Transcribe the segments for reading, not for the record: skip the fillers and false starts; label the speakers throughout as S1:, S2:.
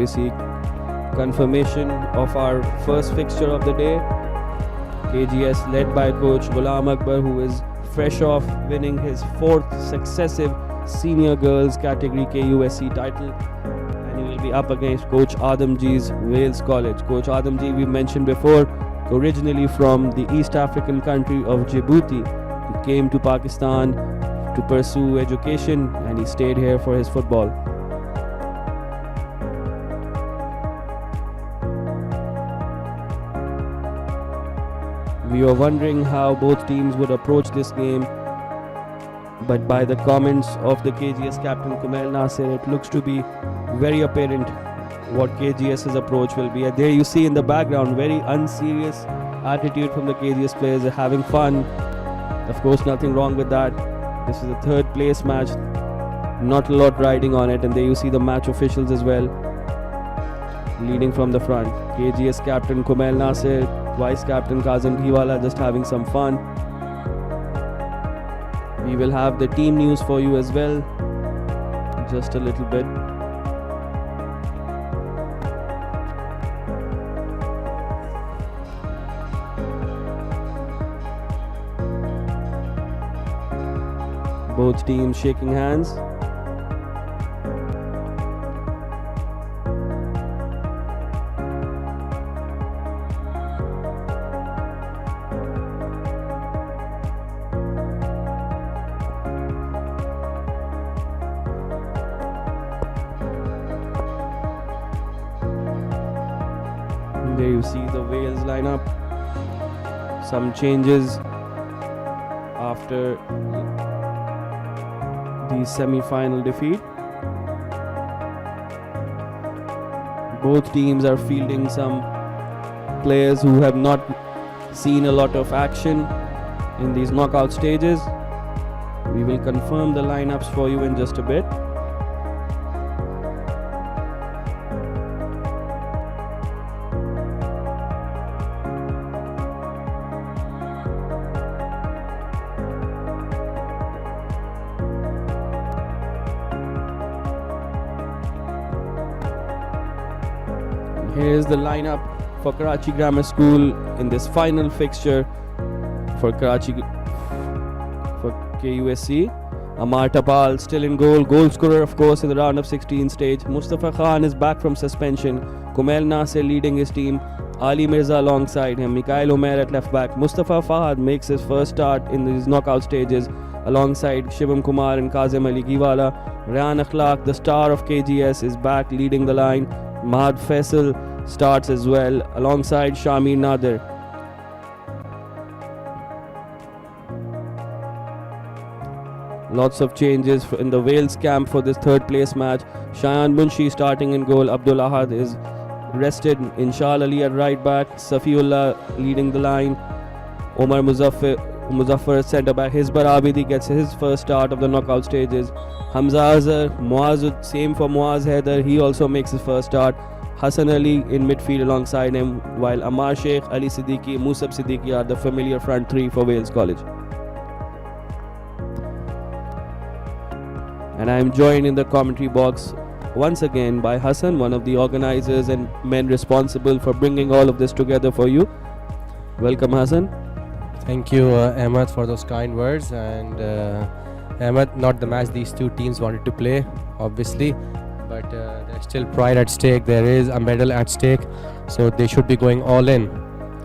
S1: you see confirmation of our first fixture of the day. KGS led by coach Ghulam Akbar, who is fresh off winning his 4th successive senior girls category KUSC title, and he will be up against coach Adamji's Wales College. Coach Adamji, we mentioned before, originally from the East African country of Djibouti. He came to Pakistan to pursue education, and he stayed here for his football. We were wondering how both teams would approach this game, but by the comments of the KGS captain Kumail Nasir, it looks to be very apparent what KGS's approach will be. And there you see in the background, very unserious attitude from the KGS players. They're having fun. Of course, nothing wrong with that. This is a 3rd place match, not a lot riding on it. And there you see the match officials as well, leading from the front. KGS captain Kumail Nasir, vice captain Kazim Ghiwala, just having some fun. We will have the team news for you as well, just a little bit. Both teams shaking hands. There you see the Wales lineup. Some changes after the semi-final defeat. Both teams are fielding some players who have not seen a lot of action in these knockout stages. We will confirm the lineups for you in just a bit. Here's the lineup for Karachi Grammar School in this final fixture for Karachi for KUSC. Amar Tabal still in goal scorer of course in the round of 16 stage. Mustafa Khan is back from suspension. Kumail Nasir leading his team. Ali Mirza alongside him. Mikhail Omer at left back. Mustafa Fahad makes his first start in these knockout stages alongside Shivam Kumar and Kazim Ali Ghiwala. Rayan Akhlaq, the star of KGS, is back leading the line. Mahad Faisal starts as well alongside Shamir Nadir. Lots of changes in the Wales camp for this 3rd place match. Shayan Munshi starting in goal. Abdul Ahad is rested. Inshal Ali at right back. Safiullah leading the line. Omar Muzaffar centre back. Hizbar Abidi gets his first start of the knockout stages. Hamza Azhar, Muaz, same for Muaz Haider, he also makes his first start. Hassan Ali in midfield alongside him, while Amar Sheikh, Ali Siddiqui, Musab Siddiqui are the familiar front 3 for Wales College. And I am joined in the commentary box once again by Hassan, one of the organizers and men responsible for bringing all of this together for you. Welcome, Hassan.
S2: Thank you, Ahmed, for those kind words. And Ahmed, not the match these two teams wanted to play, obviously, but there's still pride at stake. There is a medal at stake, so they should be going all in.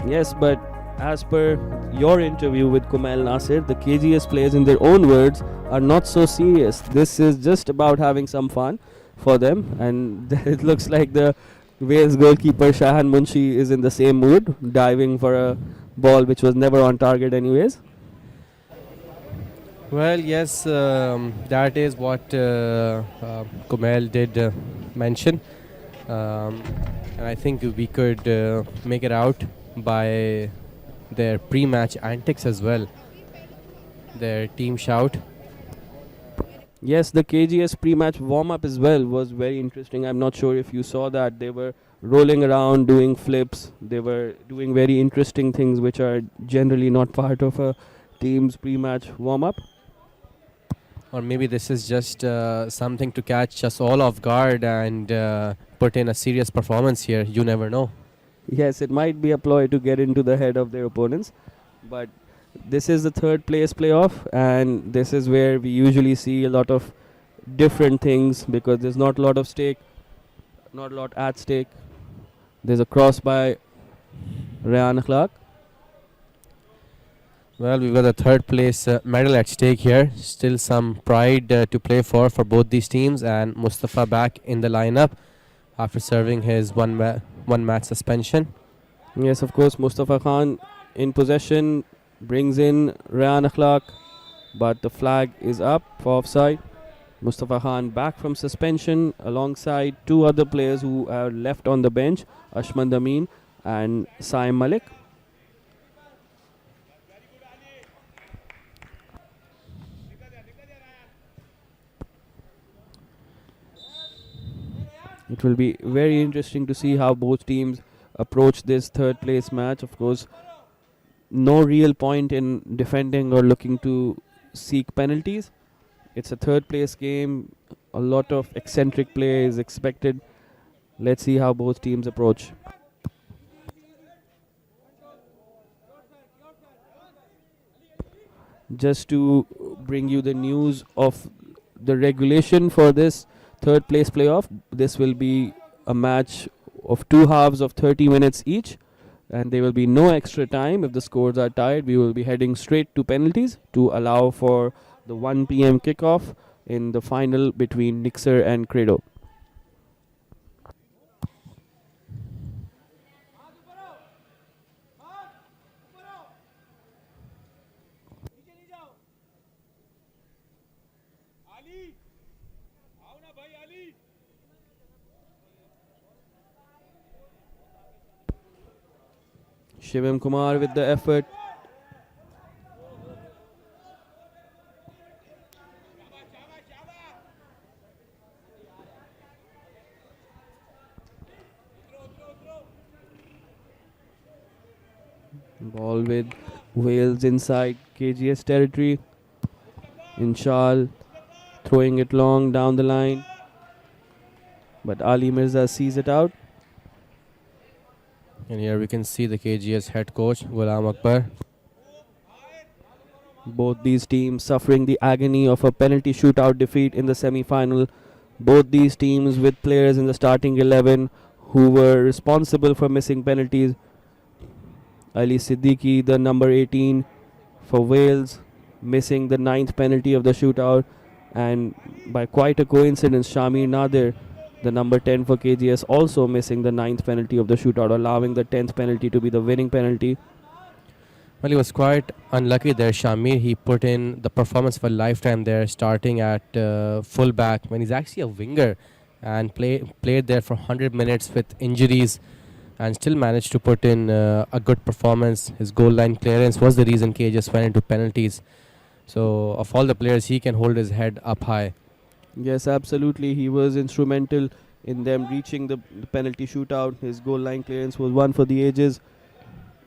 S1: Yes, but as per your interview with Kumail Nasir, the KGS players, in their own words, are not so serious. This is just about having some fun for them, and it looks like the Wales goalkeeper Shahan Munshi is in the same mood, diving for a ball which was never on target anyways.
S2: Well, yes, that is what Kumail did mention. And I think we could make it out by their pre-match antics as well. Their team shout.
S1: Yes, the KGS pre-match warm-up as well was very interesting. I'm not sure if you saw that. They were rolling around, doing flips. They were doing very interesting things which are generally not part of a team's pre-match warm-up.
S2: Or maybe this is just something to catch us all off guard and put in a serious performance here. You never know.
S1: Yes, it might be a ploy to get into the head of their opponents, but this is the third place playoff, and this is where we usually see a lot of different things because there's not a lot of stake, not a lot at stake. There's a cross by Rayan Akhlaq.
S2: Well, we've got the third place medal at stake here. Still some pride to play for both these teams, and Mustafa back in the lineup after serving his one match suspension.
S1: Yes, of course, Mustafa Khan in possession brings in Rayan Akhlaq, but the flag is up for offside. Mustafa Khan back from suspension alongside two other players who are left on the bench, Ashman Amin and Saim Malik. It will be very interesting to see how both teams approach this third place match. Of course, no real point in defending or looking to seek penalties. It's a third place game. A lot of eccentric play is expected. Let's see how both teams approach. Just to bring you the news of the regulation for this third place playoff, this will be a match of two halves of 30 minutes each, and there will be no extra time. If the scores are tied, we will be heading straight to penalties to allow for the 1 p.m. kickoff in the final between Nixer and Credo. Shivam Kumar with the effort. Ball with Wales inside KGS territory. Inshal throwing it long down the line. But Ali Mirza sees it out.
S2: And here we can see the KGS head coach, Ghulam Akbar.
S1: Both these teams suffering the agony of a penalty shootout defeat in the semi-final. Both these teams with players in the starting 11 who were responsible for missing penalties. Ali Siddiqui, the number 18 for Wales, missing the 9th penalty of the shootout. And by quite a coincidence, Shamir Nadir, the number 10 for KGS, also missing the 9th penalty of the shootout, allowing the 10th penalty to be the winning penalty.
S2: Well, he was quite unlucky there, Shamir. He put in the performance of a lifetime there, starting at fullback when he's actually a winger, and played there for 100 minutes with injuries and still managed to put in a good performance. His goal line clearance was the reason KGS went into penalties. So of all the players, he can hold his head up high.
S1: Yes, absolutely. He was instrumental in them reaching the penalty shootout. His goal line clearance was one for the ages.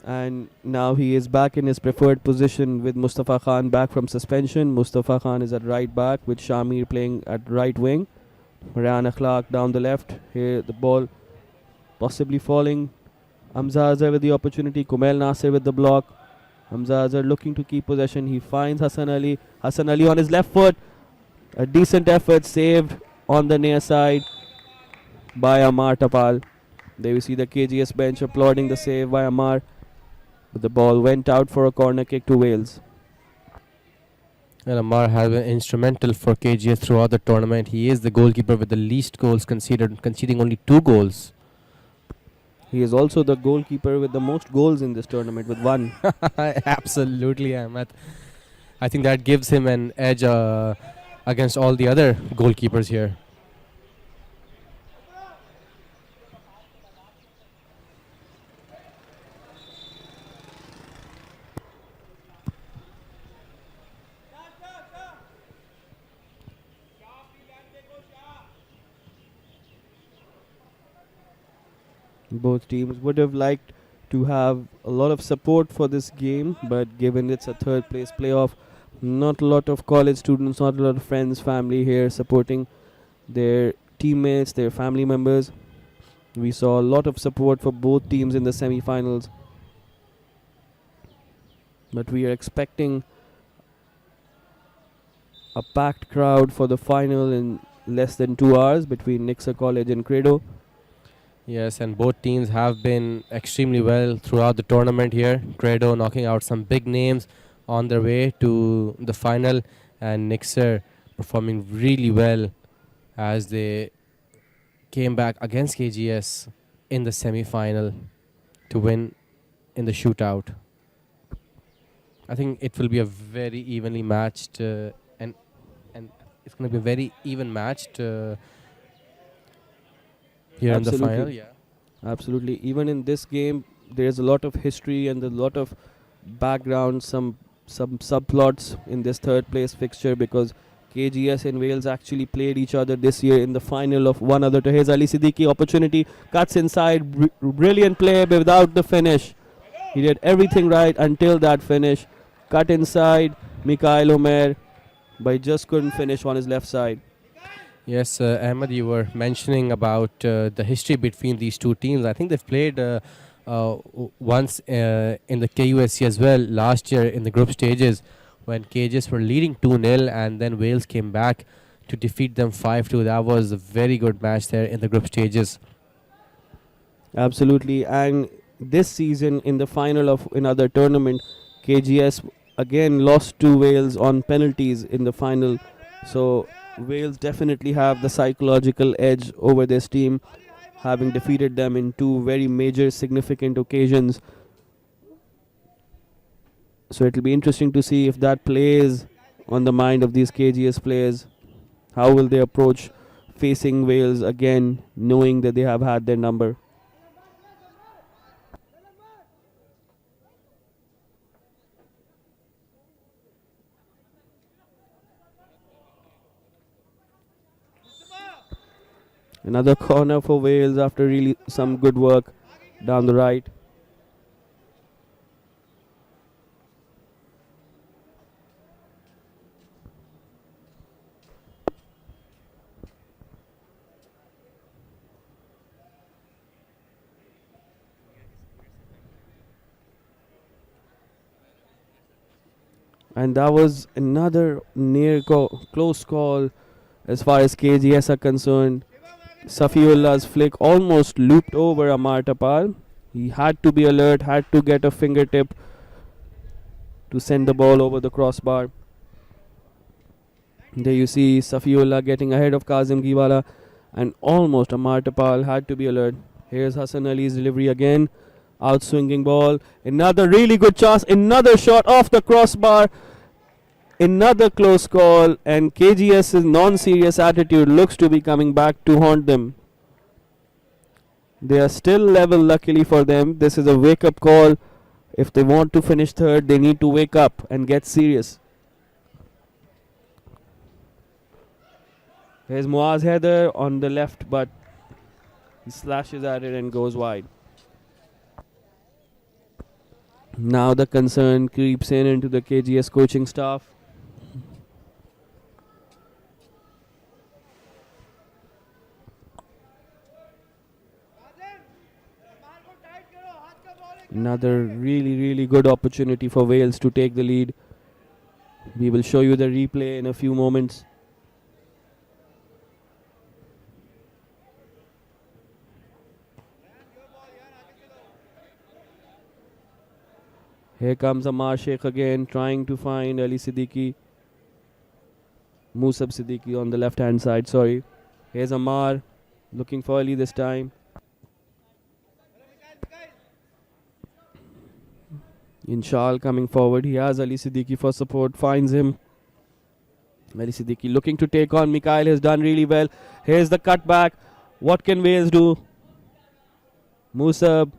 S1: And now he is back in his preferred position with Mustafa Khan back from suspension. Mustafa Khan is at right back with Shamir playing at right wing. Rayan Akhlaq down the left. Here the ball possibly falling. Hamza Azhar with the opportunity. Kumail Nasir with the block. Hamza Azhar looking to keep possession. He finds Hassan Ali. Hassan Ali on his left foot. A decent effort saved on the near side by Amar Tapal. There we see the KGS bench applauding the save by Amar. But the ball went out for a corner kick to Wales.
S2: And Amar has been instrumental for KGS throughout the tournament. He is the goalkeeper with the least goals conceded, conceding only 2 goals.
S1: He is also the goalkeeper with the most goals in this tournament with 1.
S2: Absolutely, Ahmed. I think that gives him an edge against all the other goalkeepers here.
S1: Both teams would have liked to have a lot of support for this game, but given it's a third place playoff, not a lot of college students, not a lot of friends, family here supporting their teammates, their family members. We saw a lot of support for both teams in the semi-finals, but we are expecting a packed crowd for the final in less than 2 hours between Nixa College and Credo.
S2: Yes, and both teams have been extremely well throughout the tournament here. Credo knocking out some big names on their way to the final, and Nixer performing really well as they came back against KGS in the semi-final to win in the shootout. I think it will be a very evenly matched and it's going to be a very even matched here in the
S1: Absolutely.
S2: final. Yeah.
S1: Absolutely. Even in this game, there's a lot of history and a lot of background, some subplots in this third place fixture, because KGS and Wales actually played each other this year in the final of one other. Here's Ali Siddiqui, opportunity, cuts inside, brilliant play without the finish. He did everything right until that finish. Cut inside, Mikhail Omer, but he just couldn't finish on his left side.
S2: Yes, Ahmed, you were mentioning about the history between these two teams. I think they've played once in the KUSC as well last year in the group stages when KGS were leading 2-0 and then Wales came back to defeat them 5-2. That was a very good match there in the group stages.
S1: Absolutely. And this season in the final of another tournament, KGS again lost to Wales on penalties in the final. So Wales definitely have the psychological edge over this team, having defeated them in two very major significant occasions. So it'll be interesting to see if that plays on the mind of these KGS players. How will they approach facing Wales again, knowing that they have had their number? Another corner for Wales after really some good work down the right. And that was another close call as far as KGS are concerned. Safiullah's flick almost looped over Amar Tapal. He had to be alert, had to get a fingertip to send the ball over the crossbar. There you see Safiullah getting ahead of Kazim Giwala, and almost Amar Tapal had to be alert. Here's Hassan Ali's delivery again. Outswinging ball. Another really good chance. Another shot off the crossbar. Another close call, and KGS's non-serious attitude looks to be coming back to haunt them. They are still level, luckily for them. This is a wake-up call. If they want to finish third, they need to wake up and get serious. Here's Muaz Heather on the left, but he slashes at it and goes wide. Now the concern creeps in into the KGS coaching staff. Another really good opportunity for Wales to take the lead. We will show you the replay in a few moments. Here comes Amar Sheikh again, trying to find Ali Siddiqui. Musab Siddiqui on the left hand side, sorry. Here's Amar, looking for Ali this time. Inshal coming forward, he has Ali Siddiqui for support, finds him. Ali Siddiqui looking to take on Mikhail, has done really well. Here's the cutback. What can Wales do? Musab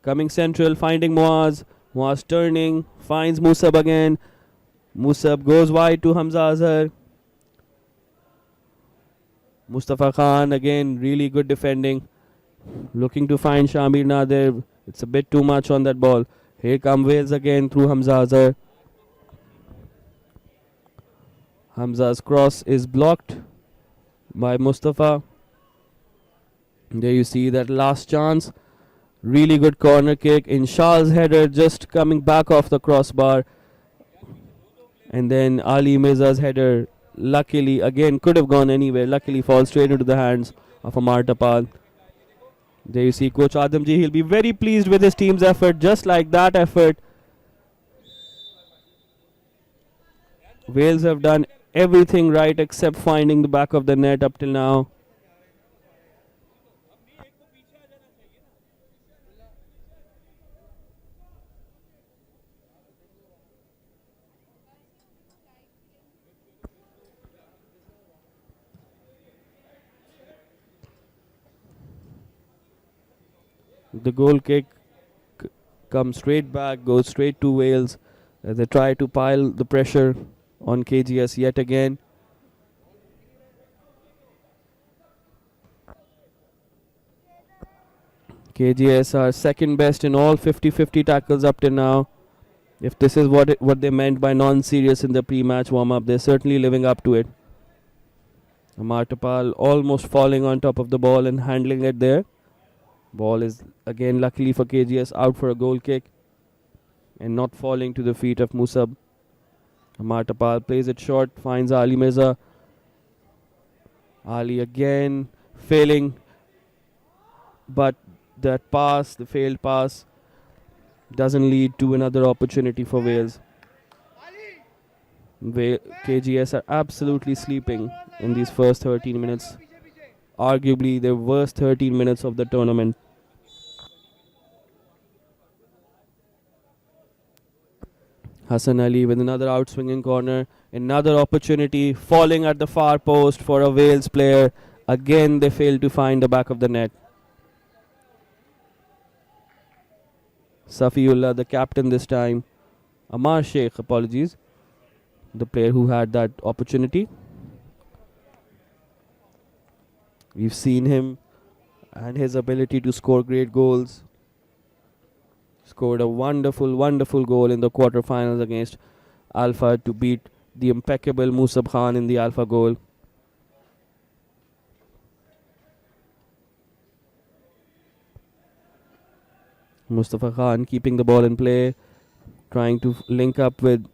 S1: coming central, finding Muaz. Muaz turning, finds Musab again. Musab goes wide to Hamza Azhar. Mustafa Khan again, really good defending. Looking to find Shamir Nadir. It's a bit too much on that ball. Here come Wales again through Hamza Azhar. Hamza's cross is blocked by Mustafa. There you see that last chance. Really good corner kick. Inshaal's header just coming back off the crossbar. And then Ali Mirza's header, luckily, again, could have gone anywhere. Luckily, falls straight into the hands of Amar Tapal. There you see Coach Adamji. He'll be very pleased with his team's effort, just like that effort. Wales have done everything right except finding the back of the net up till now. The goal kick comes straight back, goes straight to Wales as they try to pile the pressure on KGS yet again. KGS are second best in all 50-50 tackles up to now. If this is what they meant by non-serious in the pre-match warm-up, they're certainly living up to it. Amar Tapal almost falling on top of the ball and handling it there. Ball is again, luckily for KGS, out for a goal kick and not falling to the feet of Musab. Amar Tapal plays it short, finds Ali Mirza. Ali again failing, but that pass, the failed pass, doesn't lead to another opportunity for Wales. KGS are absolutely sleeping in these first 13 minutes. Arguably the worst 13 minutes of the tournament. Hassan Ali with another outswinging corner. Another opportunity falling at the far post for a Wales player. Again they fail to find the back of the net. Safiullah, the captain this time. Amar Sheikh, apologies. The player who had that opportunity. We've seen him and his ability to score great goals. Scored a wonderful, wonderful goal in the quarterfinals against Alpha to beat the impeccable Musab Khan in the Alpha goal. Mustafa Khan keeping the ball in play, trying to link up with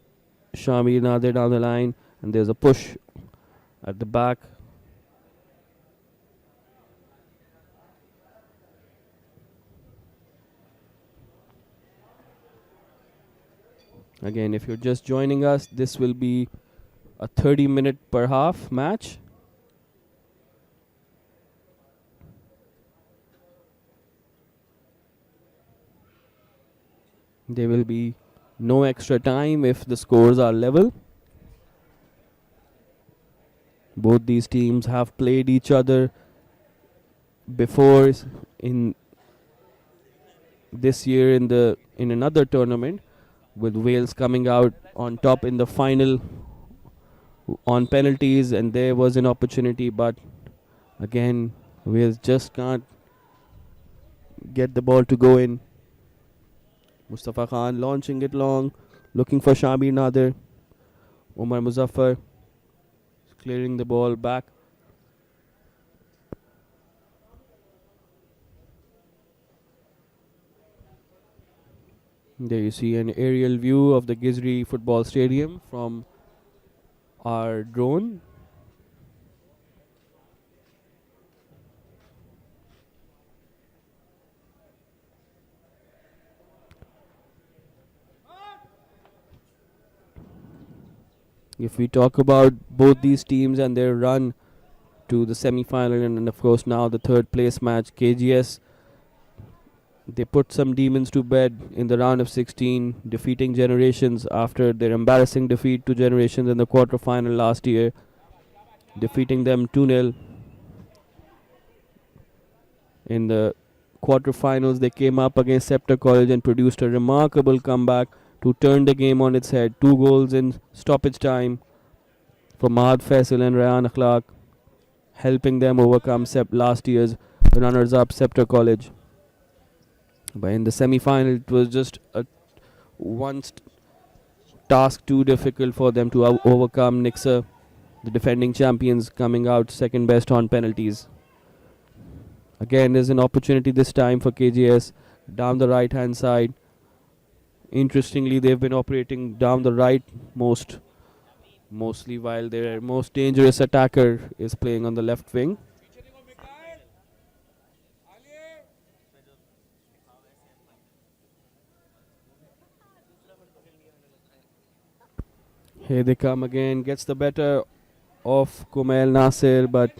S1: Shamir Nadir down the line, and there's a push at the back. Again, if you're just joining us, this will be a 30-minute per half match. There will be no extra time if the scores are level. Both these teams have played each other before in this year in another tournament, with Wales coming out on top in the final on penalties, and there was an opportunity, but again Wales just can't get the ball to go in. Mustafa Khan launching it long, looking for Shamir Nadir. Omar Muzaffar clearing the ball back. There you see an aerial view of the Gizri football stadium from our drone. If we talk about both these teams and their run to the semi-final and of course now the third place match, KGS, they put some demons to bed in the round of 16, defeating Generations after their embarrassing defeat to Generations in the quarter-final last year, defeating them 2-0. In the quarter-finals, they came up against Scepter College and produced a remarkable comeback to turn the game on its head. 2 goals in stoppage time for Mahad Faisal and Rayan Akhlaq, helping them overcome last year's runners-up Scepter College. But in the semi-final, it was just a task too difficult for them to overcome Nixa, the defending champions, coming out second best on penalties. Again, there's an opportunity this time for KGS down the right hand side. Interestingly, they've been operating down the right mostly, while their most dangerous attacker is playing on the left wing. Here they come again, gets the better of Kumail Nasir, but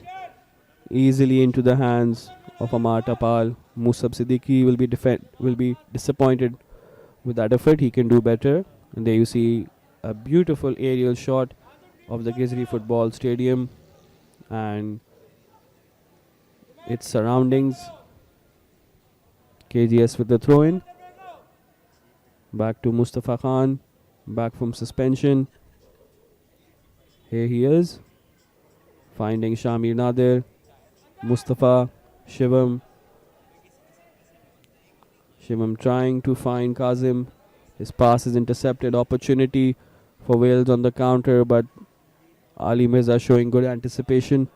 S1: easily into the hands of Amar Tapal. Musab Siddiqui will be disappointed with that effort. He can do better. And there you see a beautiful aerial shot of the Gizri Football Stadium and its surroundings. KGS with the throw-in. Back to Mustafa Khan. Back from suspension. Here he is. Finding Shamir Nadir. Mustafa. Shivam. Shivam trying to find Kazim. His pass is intercepted. Opportunity for Wales on the counter, but Ali Mirza showing good anticipation.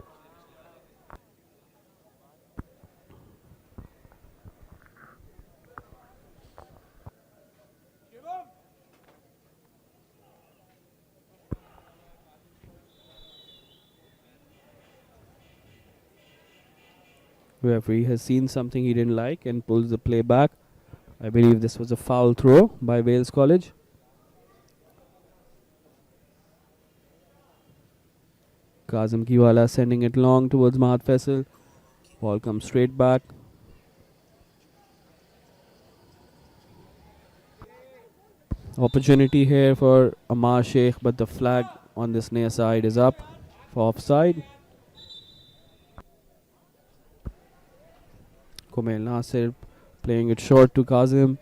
S1: Referee has seen something he didn't like and pulls the play back. I believe this was a foul throw by Wales College. Kazim Kiwala sending it long towards Mahat Faisal. Ball comes straight back. Opportunity here for Amar Sheikh, but the flag on this near side is up for offside. Kumail Nasir playing it short to Kazim.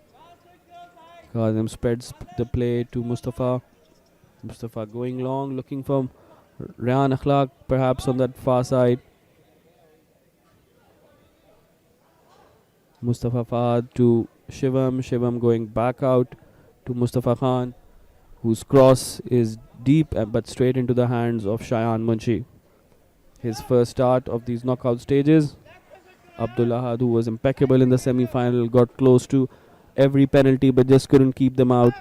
S1: Kazim spreads the play to Mustafa. Mustafa going long, looking for Ryan Akhlaq perhaps on that far side. Mustafa Fahad to Shivam. Shivam going back out to Mustafa Khan, whose cross is deep but straight into the hands of Shayan Munshi. His first start of these knockout stages. Abdullah Had, who was impeccable in the semi-final, got close to every penalty but just couldn't keep them out.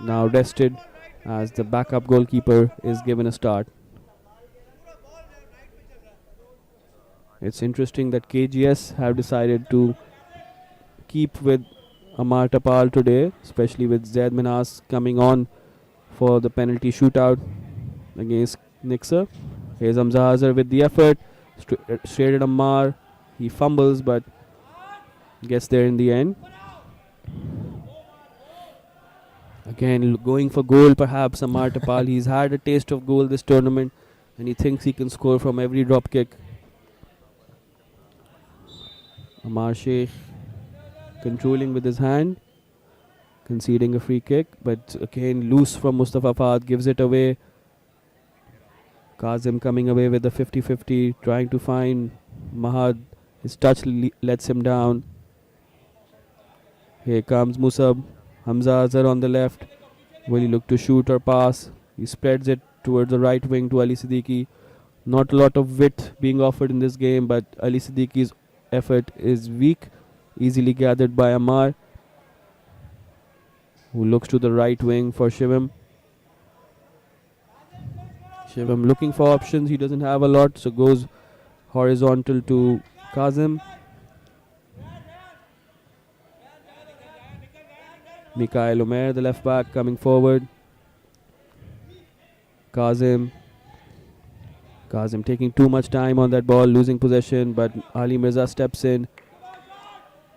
S1: Now rested as the backup goalkeeper is given a start. It's interesting that KGS have decided to keep with Amar Tapal today, especially with Zaid Minas coming on for the penalty shootout against Nixer. Here's Hamza Hazar with the effort. Straight at Ammar. He fumbles but gets there in the end. Again, going for goal perhaps Ammar Tapal. He's had a taste of goal this tournament and he thinks he can score from every drop kick. Ammar Sheikh controlling with his hand, conceding a free kick, but again loose from Mustafa Fahad, gives it away. Kazim coming away with the 50-50, trying to find Mahad. His touch lets him down. Here comes Musab. Hamza Azhar on the left. Will he look to shoot or pass? He spreads it towards the right wing to Ali Siddiqui. Not a lot of width being offered in this game, but Ali Siddiqui's effort is weak. Easily gathered by Ammar, who looks to the right wing for Shivam. Shivam looking for options. He doesn't have a lot, so goes horizontal to Kazim. Mikhail Umair, the left back, coming forward. Kazim taking too much time on that ball, losing possession, but Ali Mirza steps in.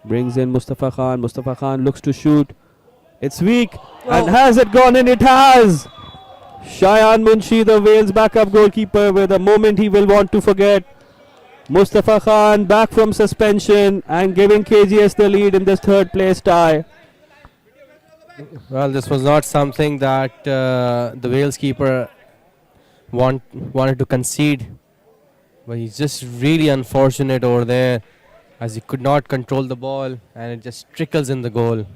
S1: Brings in Mustafa Khan. Mustafa Khan looks to shoot. It's weak. And has it gone in? It has. Shayan Munshi, the Wales backup goalkeeper, with a moment he will want to forget. Mustafa Khan back from suspension and giving KGS the lead in this third place tie.
S2: Well, this was not something that the Wales keeper wanted to concede. But he's just really unfortunate over there, as he could not control the ball and it just trickles in the goal.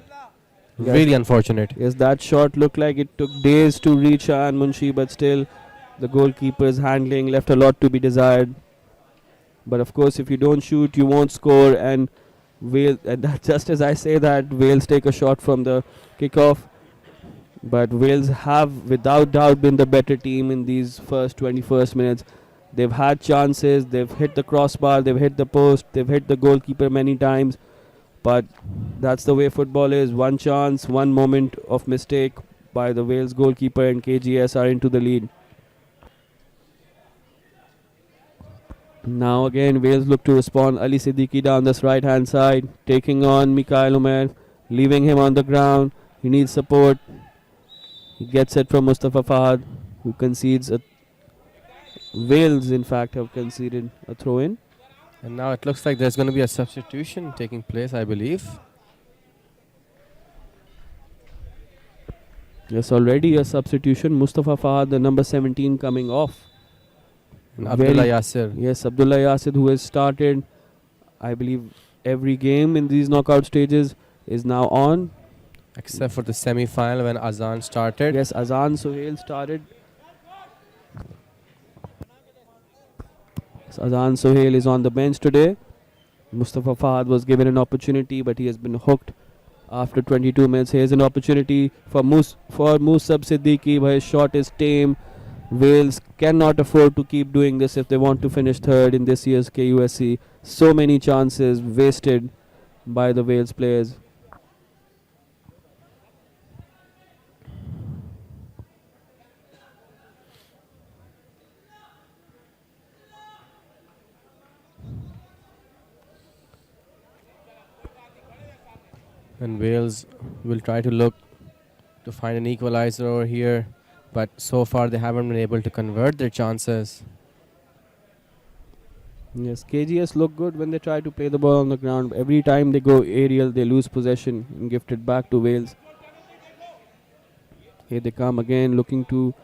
S2: Yes. Really unfortunate.
S1: Yes, that shot looked like it took days to reach Shayan Munshi, but still the goalkeeper's handling left a lot to be desired. But of course, if you don't shoot, you won't score. And just as I say that, Wales take a shot from the kickoff. But Wales have, without doubt, been the better team in these first 21st minutes. They've had chances, they've hit the crossbar, they've hit the post, they've hit the goalkeeper many times. But that's the way football is. One chance, one moment of mistake by the Wales goalkeeper, and KGS are into the lead. Now again, Wales look to respond. Ali Siddiqui down this right hand side, taking on Mikhail Omer, leaving him on the ground. He needs support. He gets it from Mustafa Fahad, who concedes a. Wales, in fact, have conceded a throw in.
S2: And now it looks like there's going to be a substitution taking place, I believe.
S1: Yes, already a substitution. Mustafa Fahad, the number 17, coming off.
S2: And Abdullah Yasir.
S1: Yes, Abdullah Yasir, who has started, I believe, every game in these knockout stages, is now on.
S2: Except for the semi-final when Azan started.
S1: Yes, Azan Sohail started. So Azan Sohail is on the bench today. Mustafa Fahad was given an opportunity, but he has been hooked after 22 minutes. Here's an opportunity for Musab Siddiqui, but his shot is tame. Wales cannot afford to keep doing this if they want to finish third in this year's KUSC. So many chances wasted by the Wales players.
S2: And Wales will try to look to find an equalizer over here. But so far they haven't been able to convert their chances.
S1: Yes, KGS look good when they try to play the ball on the ground. Every time they go aerial, they lose possession and gift it back to Wales. Here they come again, looking to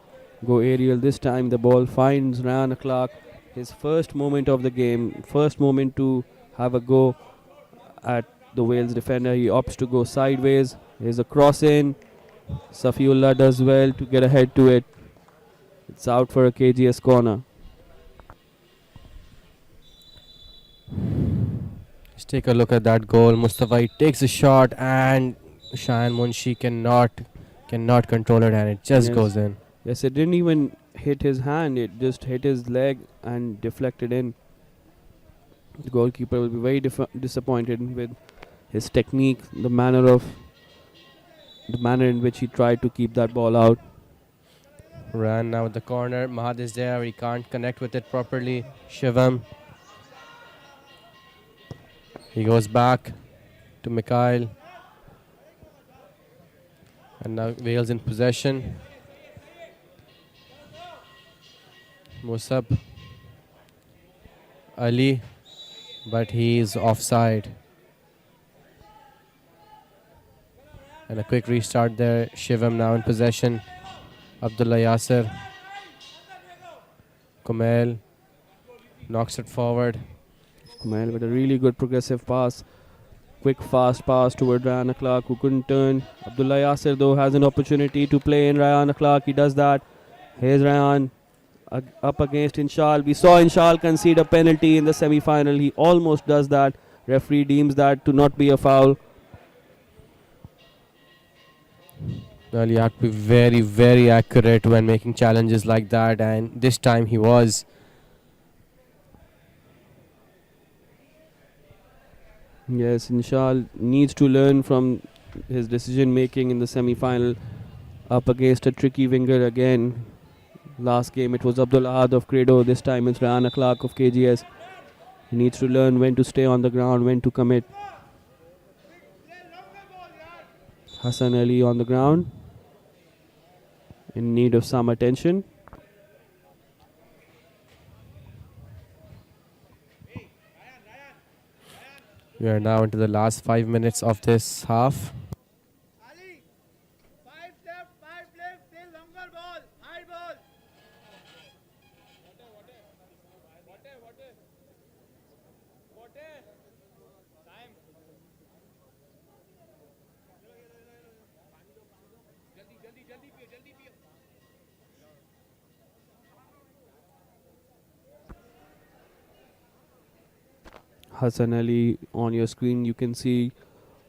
S1: go aerial. This time the ball finds Ryan Clark. His first moment of the game, first moment to have a go at the Wales defender. He opts to go sideways. Here's a cross in. Safiullah does well to get ahead to it. It's out for a KGS corner.
S2: Let's take a look at that goal. Mustafa takes a shot and Shayan Munshi cannot control it, and it just goes in.
S1: Yes, it didn't even hit his hand. It just hit his leg and deflected in. The goalkeeper will be very disappointed with his technique, the manner in which he tried to keep that ball out.
S2: Ran now at the corner. Mahad is there. He can't connect with it properly. Shivam. He goes back to Mikhail. And now Wales in possession. Musab. Ali. But he is offside. And a quick restart there. Shivam now in possession. Abdullah Yasir. Kumail knocks it forward.
S1: Kumail with a really good progressive pass. Quick, fast pass toward Ryan Clark, who couldn't turn. Abdullah Yasir, though, has an opportunity to play in Ryan Clark. He does that. Here's Ryan up against Inshal. We saw Inshal concede a penalty in the semi-final. He almost does that. Referee deems that to not be a foul.
S2: Well, you have to be very, very accurate when making challenges like that, and this time he was.
S1: Yes, Inshal needs to learn from his decision making in the semi-final. Up against a tricky winger again. Last game it was Abdul Ahad of Credo. This time it's Rana Clark of KGS. He needs to learn when to stay on the ground, when to commit. Hassan Ali on the ground, in need of some attention.
S2: We are now into the last 5 minutes of this half.
S3: Ali, 5 left, still longer ball, high ball. Time. जल्दी पियो.
S1: Hassan Ali on your screen, you can see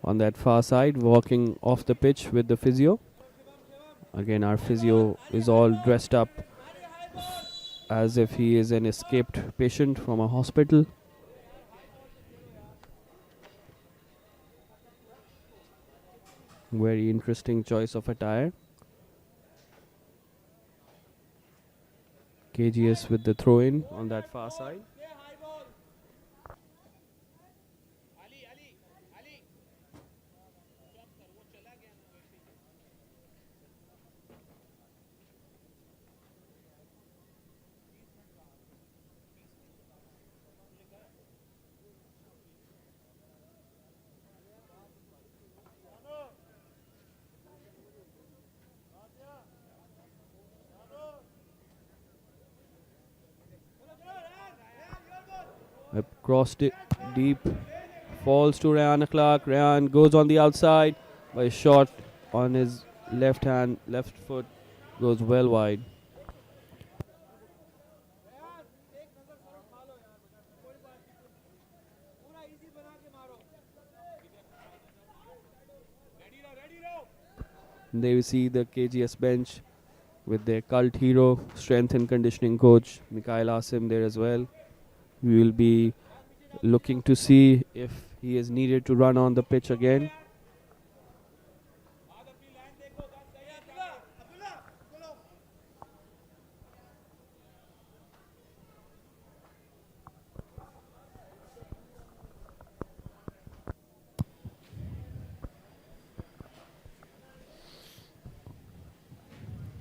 S1: on that far side walking off the pitch with the physio. Again, our physio is all dressed up as if he is an escaped patient from a hospital. Very interesting choice of attire. KGS with the throw in on that far side. Crossed it deep, falls to Ryan Clark. Ryan goes on the outside, but a shot on his left hand, left foot goes well wide. There we see the KGS bench with their cult hero, strength and conditioning coach Mikhail Asim there as well. We will be looking to see if he is needed to run on the pitch again.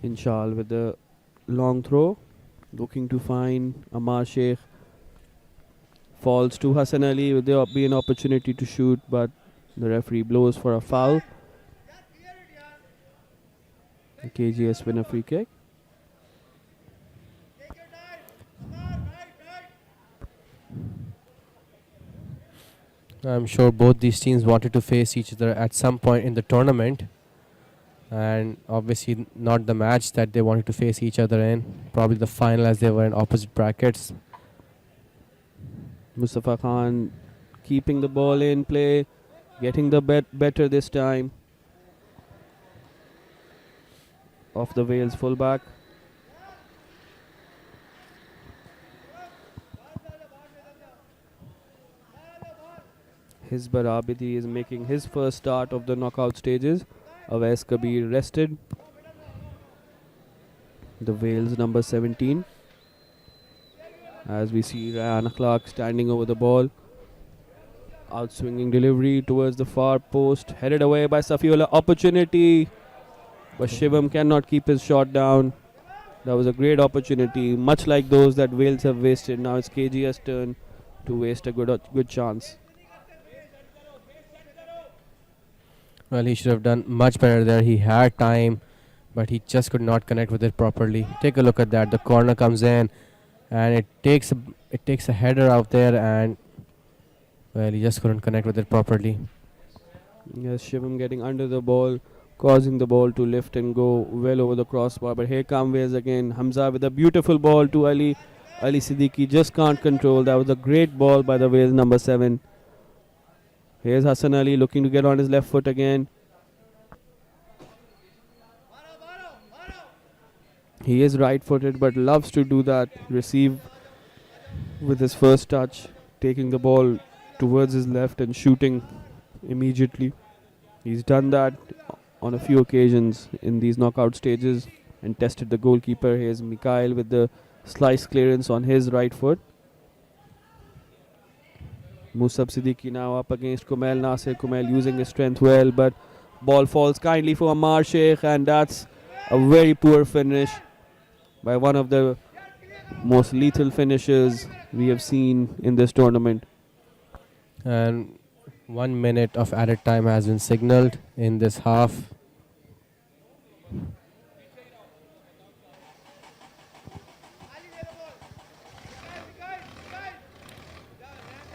S1: Inshal with the long throw, looking to find Amar Sheikh. Falls to Hassan Ali. Will there be an opportunity to shoot, but the referee blows for a foul. The KGS win a free kick.
S2: I'm sure both these teams wanted to face each other at some point in the tournament, and obviously not the match that they wanted to face each other in, probably the final as they were in opposite brackets.
S1: Mustafa Khan keeping the ball in play, getting the better this time of the Wales fullback. Hizbar Abidi is making his first start of the knockout stages. Awais Kabir rested. The Wales number 17. As we see Ryan Clark standing over the ball. Outswinging delivery towards the far post. Headed away by Safiola. Opportunity. But Shivam cannot keep his shot down. That was a great opportunity. Much like those that Wales have wasted. Now it's KGS' turn to waste a good chance.
S2: Well, he should have done much better there. He had time, but he just could not connect with it properly. Take a look at that. The corner comes in, and it takes a header out there, and well, he just couldn't connect with it properly.
S1: Yes, Shivam getting under the ball, causing the ball to lift and go well over the crossbar. But here come Wales again. Hamza with a beautiful ball to Ali. Ali Siddiqui just can't control. That was a great ball by the Wales number 7. Here's Hassan Ali looking to get on his left foot again. He is right-footed but loves to do that. Receive with his first touch, taking the ball towards his left and shooting immediately. He's done that on a few occasions in these knockout stages and tested the goalkeeper. Here's Mikhail with the slice clearance on his right foot. Musab Siddiqui now up against Kumail Nasir. Kumail using his strength well, but ball falls kindly for Amar Sheikh, and that's a very poor finish by one of the most lethal finishers we have seen in this tournament.
S2: And 1 minute of added time has been signaled in this half.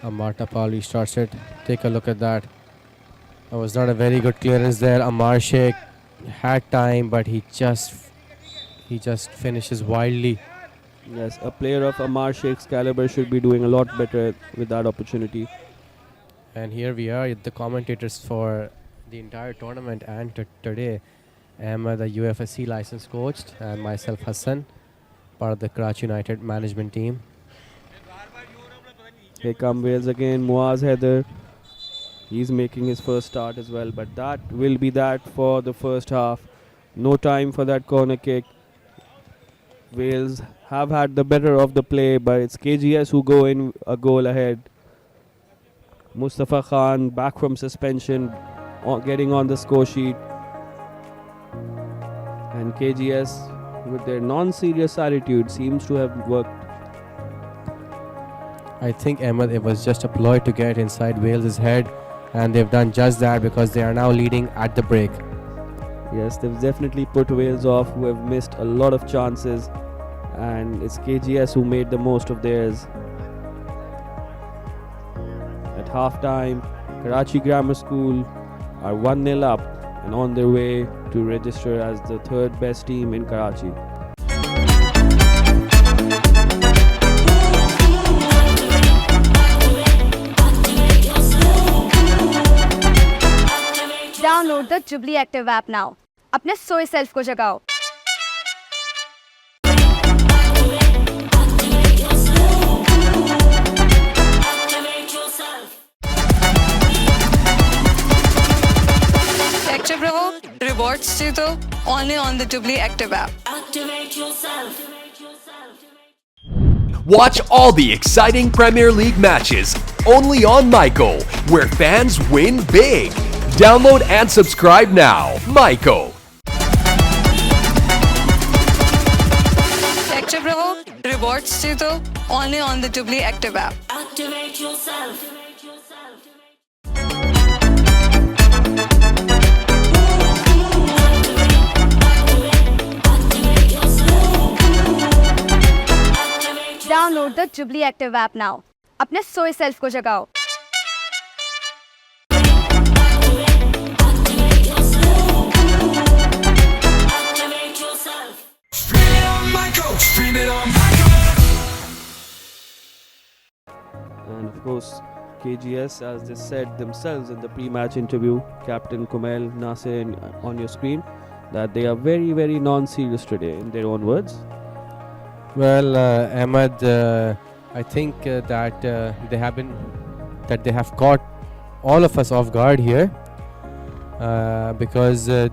S2: Amar Tapal restarts it. Take a look at that. That was not a very good clearance there. Amar Sheikh had time, but he just finishes wildly.
S1: Yes, a player of Amar Sheikh's caliber should be doing a lot better with that opportunity.
S2: And here we are, the commentators for the entire tournament and today. Ahmed, the UFSC licensed coach, and myself, Hassan, part of the Karachi United management team.
S1: Here come Wales again, Muaz Heather. He's making his first start as well, but that will be that for the first half. No time for that corner kick. Wales have had the better of the play, but it's KGS who go in a goal ahead. Mustafa Khan back from suspension, getting on the score sheet. And KGS, with their non-serious attitude, seems to have worked.
S2: I think, Ahmed, it was just a ploy to get inside Wales' head, and they've done just that because they are now leading at the break.
S1: Yes, they've definitely put Wales off, who have missed a lot of chances, and it's KGS who made the most of theirs. At half-time, Karachi Grammar School are 1-0 up and on their way to register as the third best team in Karachi.
S4: Download the Jubilee Active app now. अपने सोए self को जगाओ.
S5: Active रहो, rewards जीतो, only on the Jubilee Active app.
S6: Activate yourself.
S7: Watch all the exciting Premier League matches only on Myco, where fans win big. Download and subscribe now. Myco.
S5: Active रहो, rewards जीतो, only on the Jubilee Active app.
S6: Activate yourself.
S4: Download the Jubilee Active app now. अपने सोए self को जगाओ.
S1: And of course, KGS, as they said themselves in the pre-match interview, Captain Kumail Nasir on your screen, that they are very, very non-serious today, in their own words.
S2: Well, Ahmed, I think that they have caught all of us off guard here because they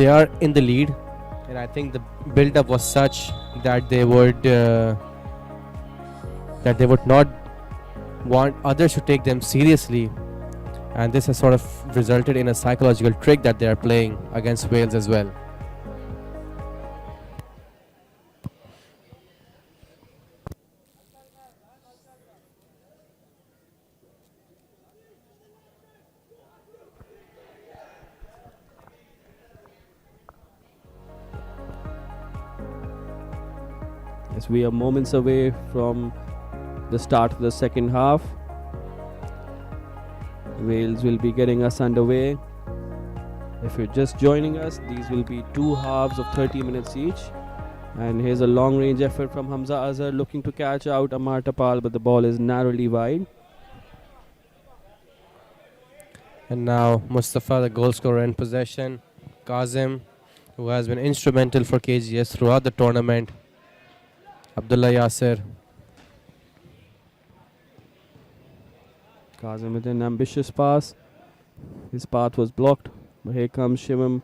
S2: are in the lead, and I think the build-up was such that they would not want others to take them seriously, and this has sort of resulted in a psychological trick that they are playing against Wales as well.
S1: Yes, we are moments away from the start of the second half. Wales will be getting us underway. If you're just joining us, these will be two halves of 30 minutes each. And here's a long range effort from Hamza Azhar looking to catch out Amar Tapal, but the ball is narrowly wide.
S2: And now Mustafa, the goal scorer in possession. Kazim, who has been instrumental for KGS throughout the tournament. Abdullah Yasir.
S1: Kazim with an ambitious pass. His path was blocked. But here comes Shivam.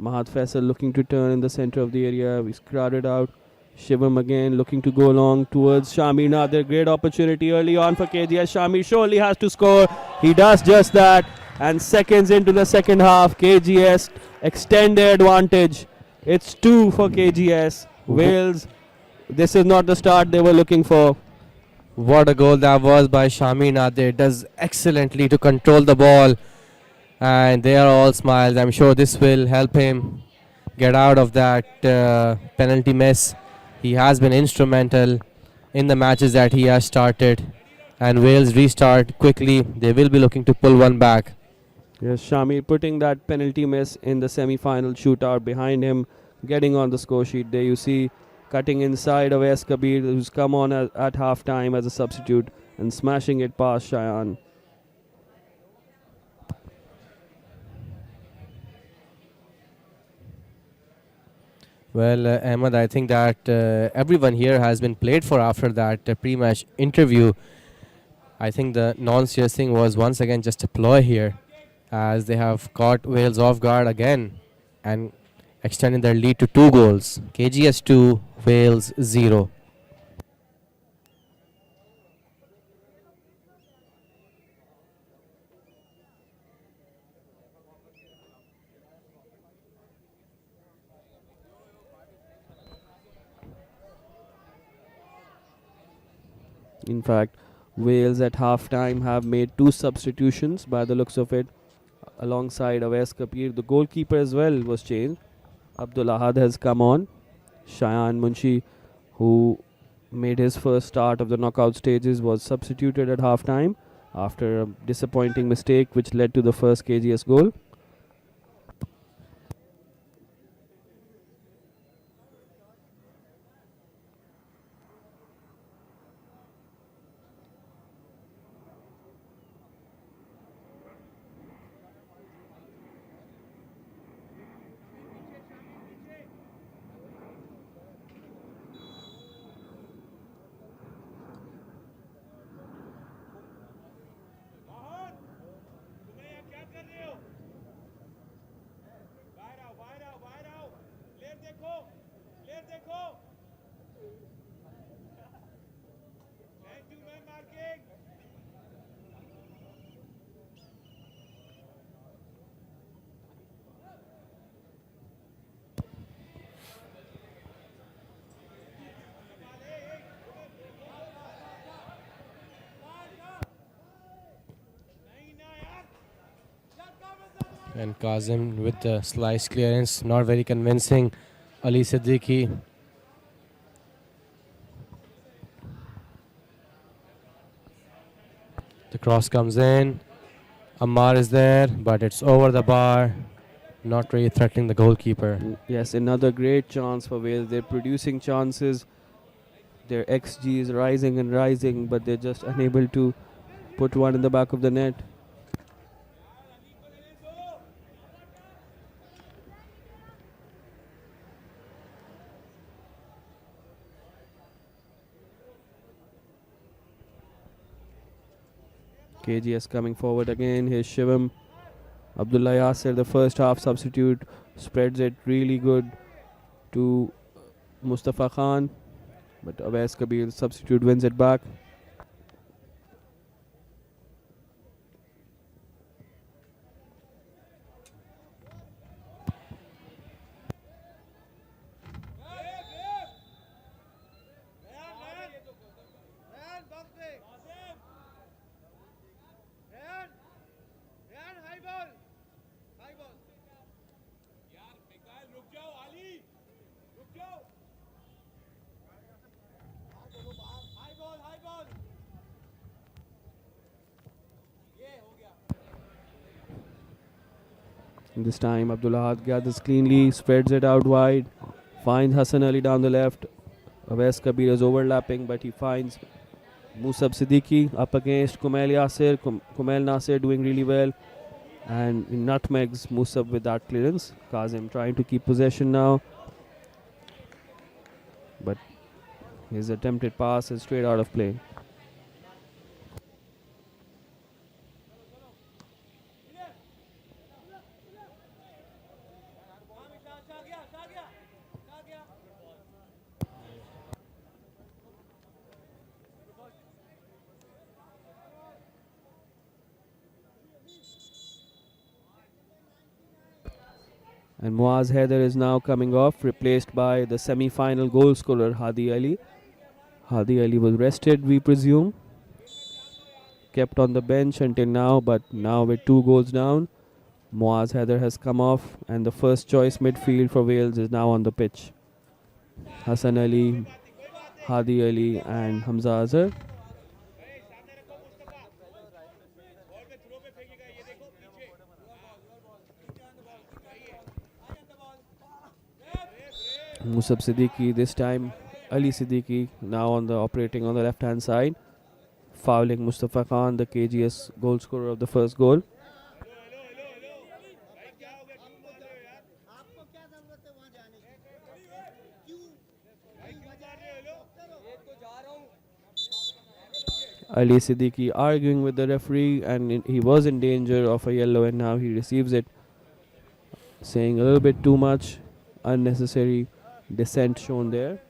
S1: Mahat Faisal looking to turn in the center of the area. He's crowded out. Shivam again looking to go long towards Shamir Nadir. Great opportunity early on for KGS. Shamir surely has to score. He does just that. And seconds into the second half, KGS extend their advantage. It's 2 for KGS. Wales, this is not the start they were looking for.
S2: What a goal that was by Shamir Nadir. Does excellently to control the ball. And they are all smiles. I'm sure this will help him get out of that penalty mess. He has been instrumental in the matches that he has started. And Wales restart quickly. They will be looking to pull one back.
S1: Yes, Shamir putting that penalty miss in the semi-final shootout behind him, getting on the score sheet. There you see cutting inside Awais Kabir, who's come on at half time as a substitute and smashing it past Shayan.
S2: Well, Ahmed, I think that everyone here has been played for after that pre-match interview. I think the non-serious thing was once again just a ploy here, as they have caught Wales off guard again and extending their lead to 2 goals. KGS 2, Wales 0.
S1: In fact, Wales at half time have made 2 substitutions by the looks of it. Alongside Awais Kabir, the goalkeeper as well was changed. Abdul Ahad has come on. Shayan Munshi, who made his first start of the knockout stages, was substituted at half time after a disappointing mistake which led to the first KGS goal.
S2: And Kazim with the slice clearance, not very convincing. Ali Siddiqui. The cross comes in. Ammar is there, but it's over the bar. Not really threatening the goalkeeper.
S1: Yes, another great chance for Wales. They're producing chances. Their XG is rising and rising, but they're just unable to put one in the back of the net. KGS coming forward again. Here's Shivam. Abdullah Yasser, the first half substitute, spreads it really good to Mustafa Khan. But Awais Kabir, the substitute, wins it back. This time Abdullah gathers cleanly, spreads it out wide, finds Hassan Ali down the left. Awais Kabir is overlapping, but he finds Musab Siddiqui up against Kumail Yasir. Kumail Nasir doing really well, and he nutmegs Musab with that clearance. Kazim trying to keep possession now, but his attempted pass is straight out of play. And Muaz Haider is now coming off, replaced by the semi-final goal scorer Hadi Ali. Hadi Ali was rested, we presume. Kept on the bench until now, but now with 2 goals down, Muaz Haider has come off, and the first choice midfield for Wales is now on the pitch. Hassan Ali, Hadi Ali and Hamza Azhar. Musab Siddiqui this time. Ali Siddiqui now operating on the left hand side, fouling Mustafa Khan, the KGS goal scorer of the first goal.
S3: आपको क्या जरूरत है वहां जाने की क्यों वजह है
S1: Ali Siddiqui arguing with the referee, and he was in danger of a yellow, and now he receives it, saying a little bit too much, unnecessary dissent shown there.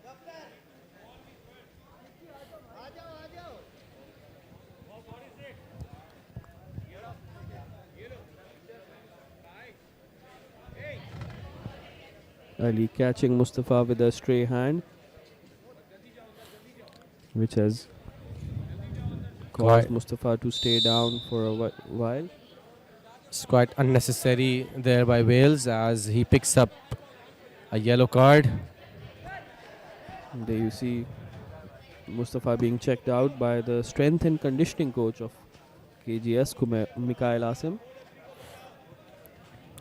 S1: Ali catching Mustafa with a stray hand, which has caused
S2: Quite,
S1: Mustafa to stay down for a while.
S2: it's quite unnecessary there by Wales as he picks up a yellow card.
S1: There you see Mustafa being checked out by the strength and conditioning coach of KGS, Mikhail Asim.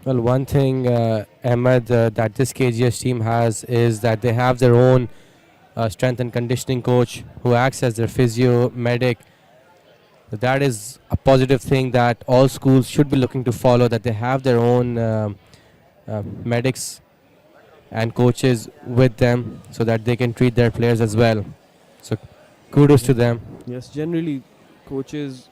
S2: Well, one thing, Ahmed, that this KGS team has is that they have their own strength and conditioning coach who acts as their physio, medic. That is a positive thing that all schools should be looking to follow, that they have their own medics and coaches with them so that they can treat their players as well. So kudos to them.
S1: Yes, generally coaches,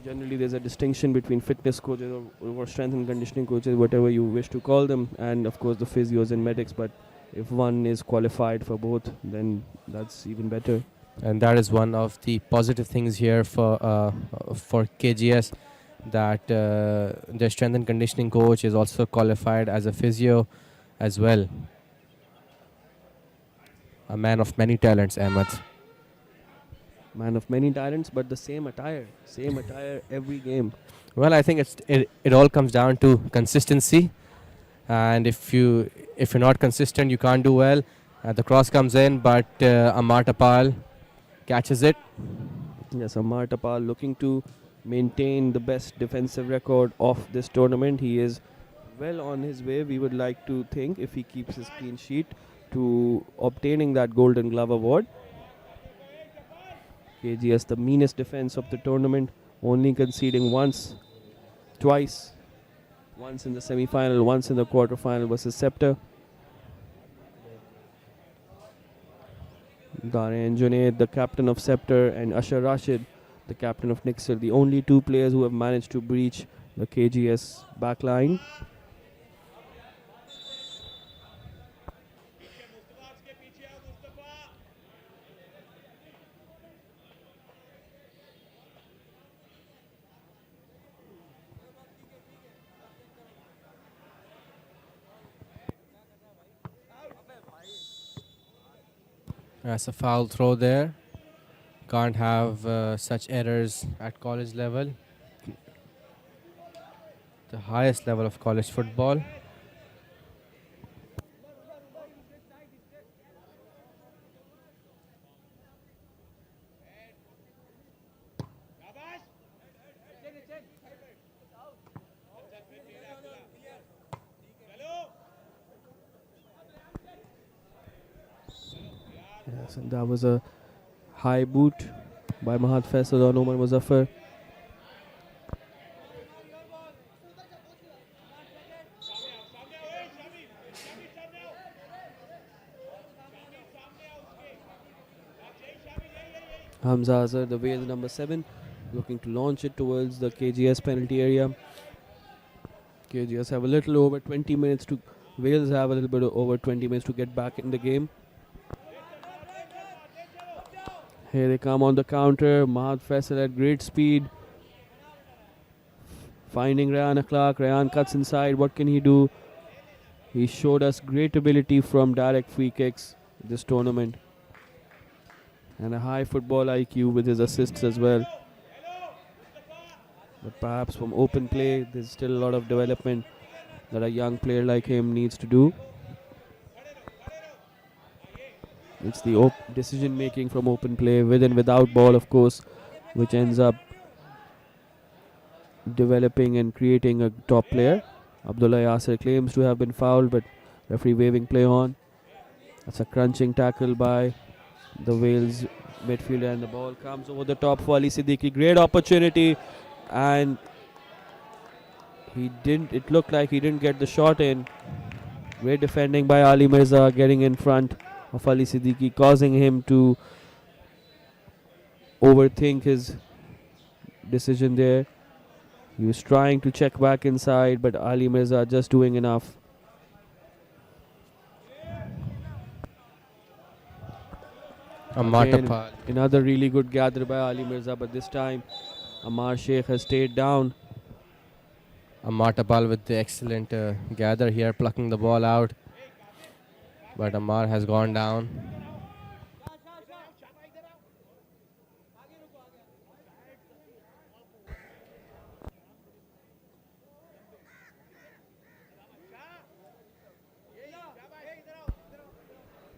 S1: generally there's a distinction between fitness coaches or strength and conditioning coaches, whatever you wish to call them, and of course the physios and medics. But if one is qualified for both, then that's even better.
S2: And that is one of the positive things here for KGS, that their strength and conditioning coach is also qualified as a physio as well. A man of many talents, Ahmed.
S1: Man of many talents, but the same attire every game.
S2: Well, I think it all comes down to consistency, and if you're not consistent, you can't do well. The cross comes in, but Amar Tapal catches it.
S1: Yes, Amar Tapal looking to maintain the best defensive record of this tournament. He is well on his way, we would like to think, if he keeps his clean sheet, to obtaining that Golden Glove award. KGS, the meanest defense of the tournament, only conceding twice. Once in the semi-final, once in the quarter-final versus Scepter. Daren Junaid, the captain of Scepter, and Ashar Rashid, the captain of Nixer, the only two players who have managed to breach the KGS backline.
S2: That's a foul throw there. Can't have such errors at college level. The highest level of college football.
S1: Yes, and that was a high boot by Mahat Faisal on Omar Muzaffar. Hamza Azhar, the Wales number 7, looking to launch it towards the KGS penalty area. KGS have a little over 20 minutes to, Wales have a little bit over 20 minutes to get back in the game. Here they come on the counter. Mahat Faisal at great speed. Finding Rayan Clark. Rayan cuts inside. What can he do? He showed us great ability from direct free kicks this tournament. And a high football IQ with his assists as well. But perhaps from open play, there's still a lot of development that a young player like him needs to do. It's the decision making from open play, with and without ball, of course, which ends up developing and creating a top player. Abdullah Yasser claims to have been fouled, but referee waving play on. That's a crunching tackle by the Wales midfielder, and the ball comes over the top for Ali Siddiqui. Great opportunity, and he didn't. It looked like he didn't get the shot in. Great defending by Ali Mirza, getting in front of Ali Siddiqui, causing him to overthink his decision there. He was trying to check back inside, but Ali Mirza just doing enough.
S2: Ammar
S1: Again,
S2: Tapal.
S1: another really good gather by Ali Mirza, but this time Ammar Sheikh has stayed down.
S2: Ammar Tapal with the excellent gather here, plucking the ball out. But Ammar has gone down.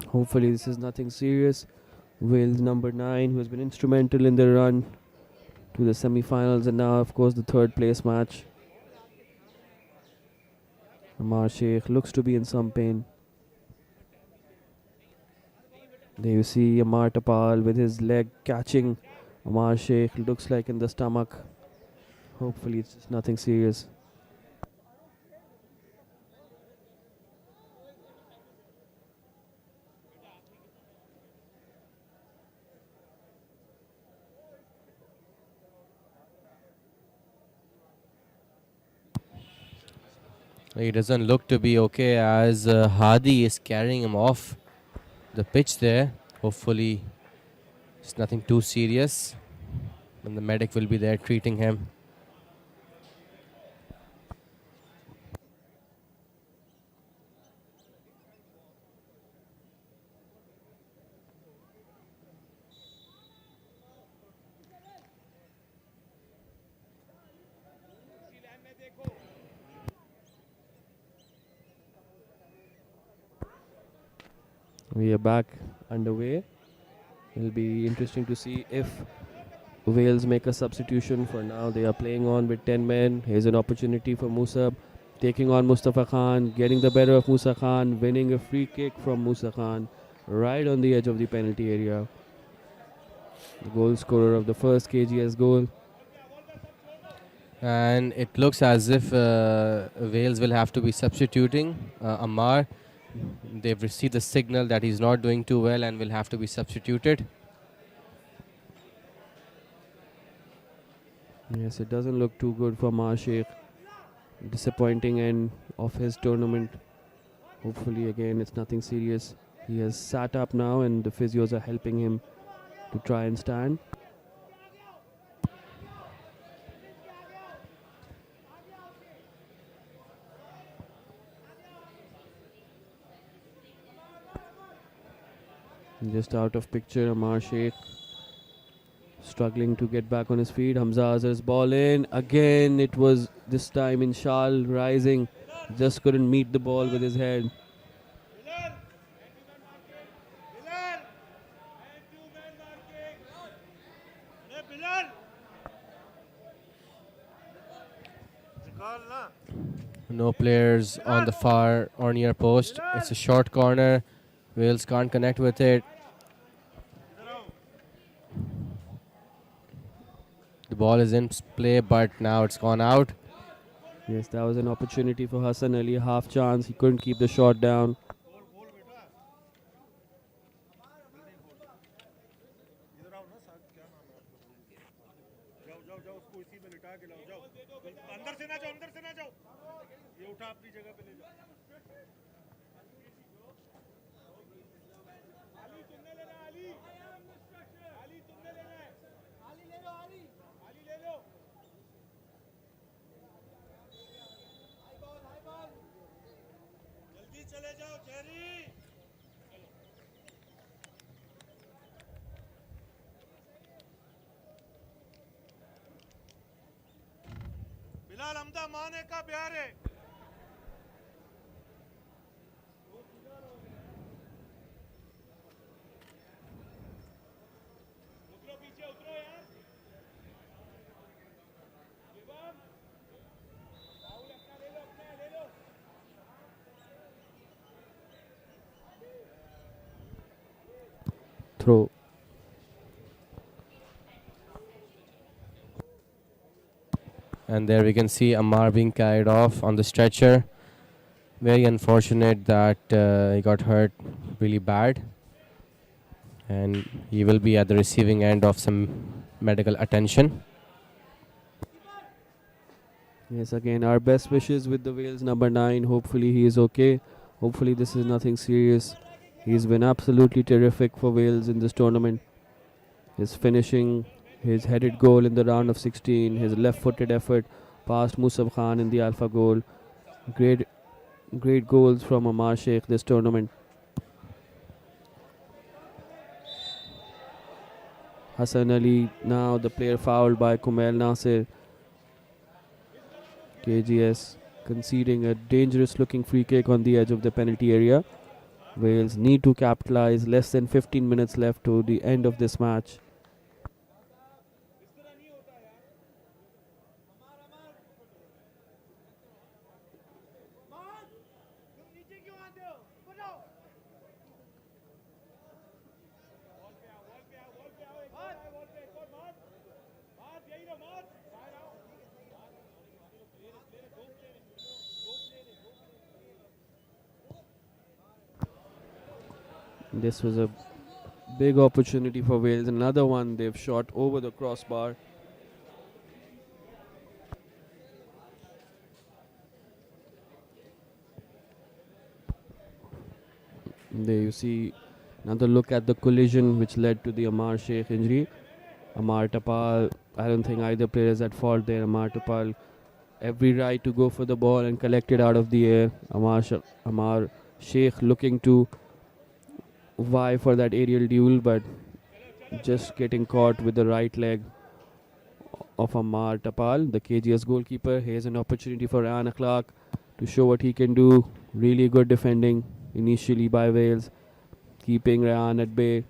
S1: Hopefully this is nothing serious. Wales number 9, who has been instrumental in the run to the semi-finals, and now of course the third place match. Ammar Sheikh looks to be in some pain. There you see Ammar Tapal with his leg catching Ammar Sheikh, looks like in the stomach. Hopefully it's just nothing serious.
S2: He doesn't look to be okay, as Hadi is carrying him off the pitch there. Hopefully it's nothing too serious, and the medic will be there treating him.
S1: We are back underway. It'll be interesting to see if Wales make a substitution. For now, they are playing on with 10 men. Here's an opportunity for Musab, taking on Mustafa Khan, getting the better of Musa Khan, winning a free kick from Musa Khan right on the edge of the penalty area. The goal scorer of the first KGS goal.
S2: And it looks as if Wales will have to be substituting Ammar. They've received the signal that he's not doing too well and will have to be substituted.
S1: Yes, it doesn't look too good for Ammar Sheikh. Disappointing end of his tournament. Hopefully again it's nothing serious. He has sat up now and the physios are helping him to try and stand. Just out of picture, Ammar Sheikh struggling to get back on his feet. Hamza Azhar's ball in. Again, it was this time Inshal rising. Just couldn't meet the ball with his head.
S2: No players on the far or near post. It's a short corner. Wales can't connect with it. The ball is in play, but now it's gone out.
S1: Yes, that was an opportunity for Hassan Ali. Half chance. He couldn't keep the shot down. throw.
S2: And there we can see Ammar being carried off on the stretcher. Very unfortunate that he got hurt really bad. And he will be at the receiving end of some medical attention.
S1: Yes, again, our best wishes with the Wales number 9. Hopefully he is okay. Hopefully this is nothing serious. He's been absolutely terrific for Wales in this tournament. His finishing, his headed goal in the round of 16, his left-footed effort past Musab Khan in the Alpha goal. Great goals from Ammar Sheikh this tournament. Hassan Ali, now the player fouled by Kumail Nasir. KGS conceding a dangerous looking free kick on the edge of the penalty area. Wales need to capitalize. Less than 15 minutes left to the end of this match. This was a big opportunity for Wales. Another one they've shot over the crossbar. There you see another look at the collision which led to the Ammar Sheikh injury. Ammar Tapal, I don't think either player is at fault there. Ammar Tapal, every right to go for the ball and collect it out of the air. Ammar Sheikh looking to vie for that aerial duel, but just getting caught with the right leg of Ammar Tapal, the KGS goalkeeper. Here's an opportunity for Ryan Clark to show what he can do. Really good defending initially by Wales, keeping Ryan at bay.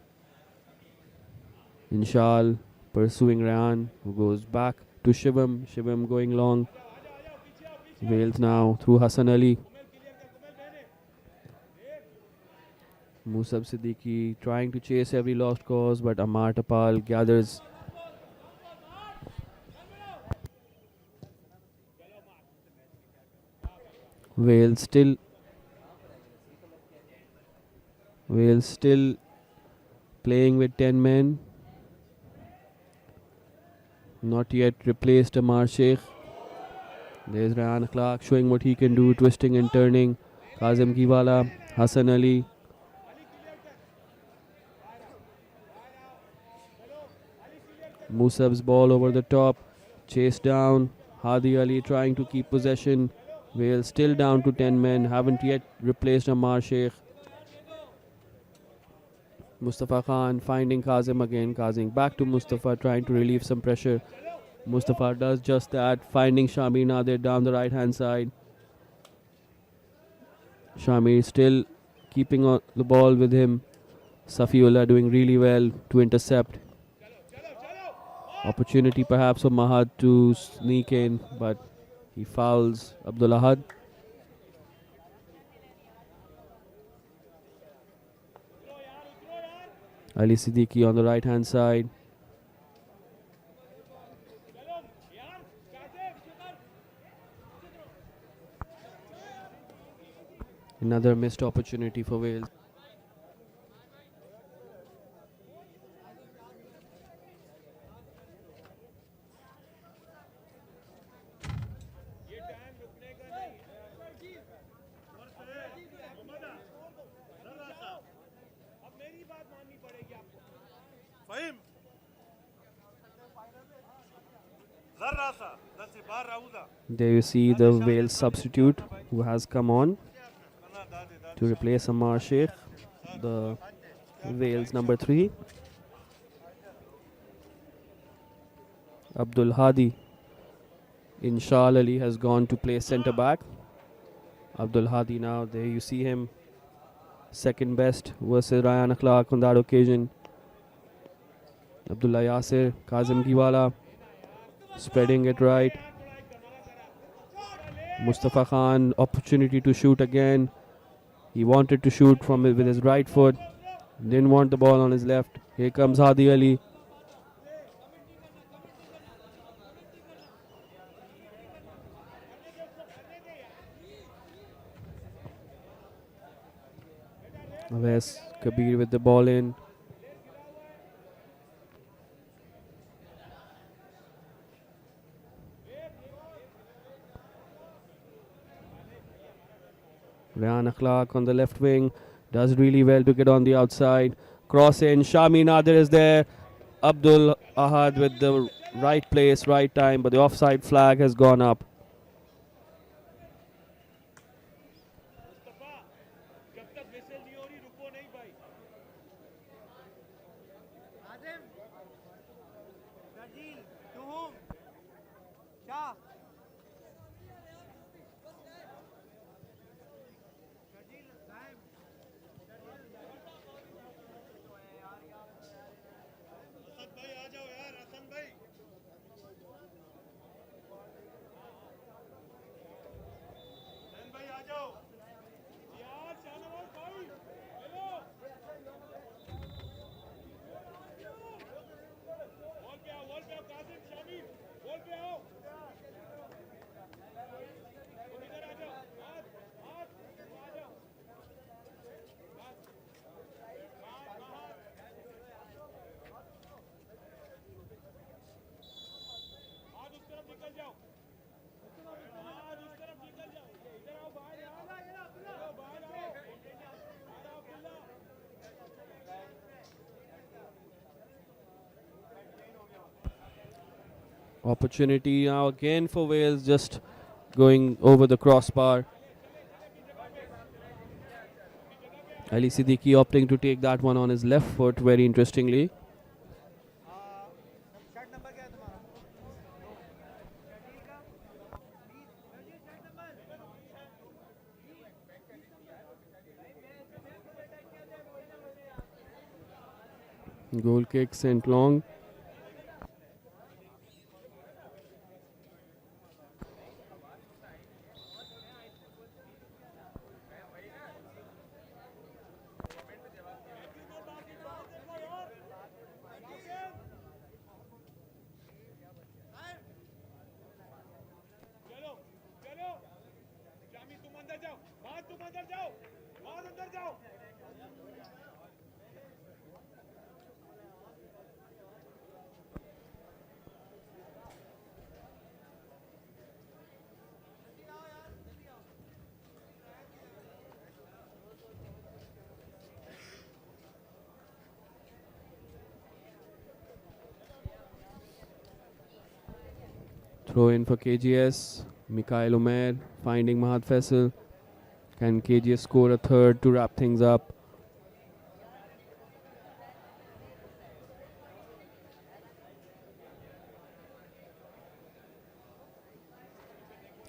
S1: Inshal pursuing Ryan, who goes back to Shivam. Shivam going long. Wales now through Hassan Ali. Musab Siddiqui trying to chase every lost cause, but Ammar Tapal gathers. Wales still playing with 10 men. Not yet replaced Ammar Sheikh. There's Ryan Clark showing what he can do, twisting and turning. Kazim Kiwala, Hassan Ali. Musab's ball over the top, chased down. Hadi Ali trying to keep possession. Wales still down to 10 men, haven't yet replaced Ammar Sheikh. Mustafa Khan finding Kazim again. Kazim back to Mustafa, trying to relieve some pressure. Mustafa does just that, finding Shamir Nadir down the right hand side. Shamir still keeping on the ball with him. Safiullah doing really well to intercept. Opportunity perhaps for Mahad to sneak in, but he fouls Abdul Ahad. Ali Siddiqui on the right hand side. Another missed opportunity for Wales. There you see the Wales substitute who has come on to replace Ammar Sheikh, the Wales number 3. Abdul Hadi. Inshal Ali has gone to play centre back. Abdul Hadi now, there you see him, second best versus Ryan Clark on that occasion. Abdullah Yasir, Kazim Kiwala spreading it right. Mustafa Khan, opportunity to shoot again. He wanted to shoot from it with his right foot. Didn't want the ball on his left. Here comes Hadi Ali. Wes Kabir with the ball in. Rehan Akhlaq on the left wing does really well to get on the outside. Cross in. Shami Nadir is there. Abdul Ahad with the right place, right time, but the offside flag has gone up.
S3: Azam Sharjeel to whom Shah Sharjeel Zaim Hasan भाई आ जाओ यार हसन भाई हसन भाई आ जाओ यार शाहनवाज भाई hello wall पे आओ कासिम शामी वॉल पे आओ इधर आ जाओ हाथ हाथ आ जाओ हाथ उस तरफ निकल जाओ हाथ उस तरफ निकल जाओ इधर आओ बाहर आओ बाहर आओ Abdullah
S1: Opportunity now again for Wales, just going over the crossbar. Ali Siddiqui opting to take that one on his left foot, very interestingly.
S3: Shirt number क्या है तुम्हारा shirt number
S1: Goal kick sent long.
S3: चलो चलो शामी तुम अंदर जाओ वहां तुम अंदर जाओ वहां अंदर जाओ
S1: Throw in for KGS. Mikhail Umair finding Mahad Faisal. Can KGS score a third to wrap things up?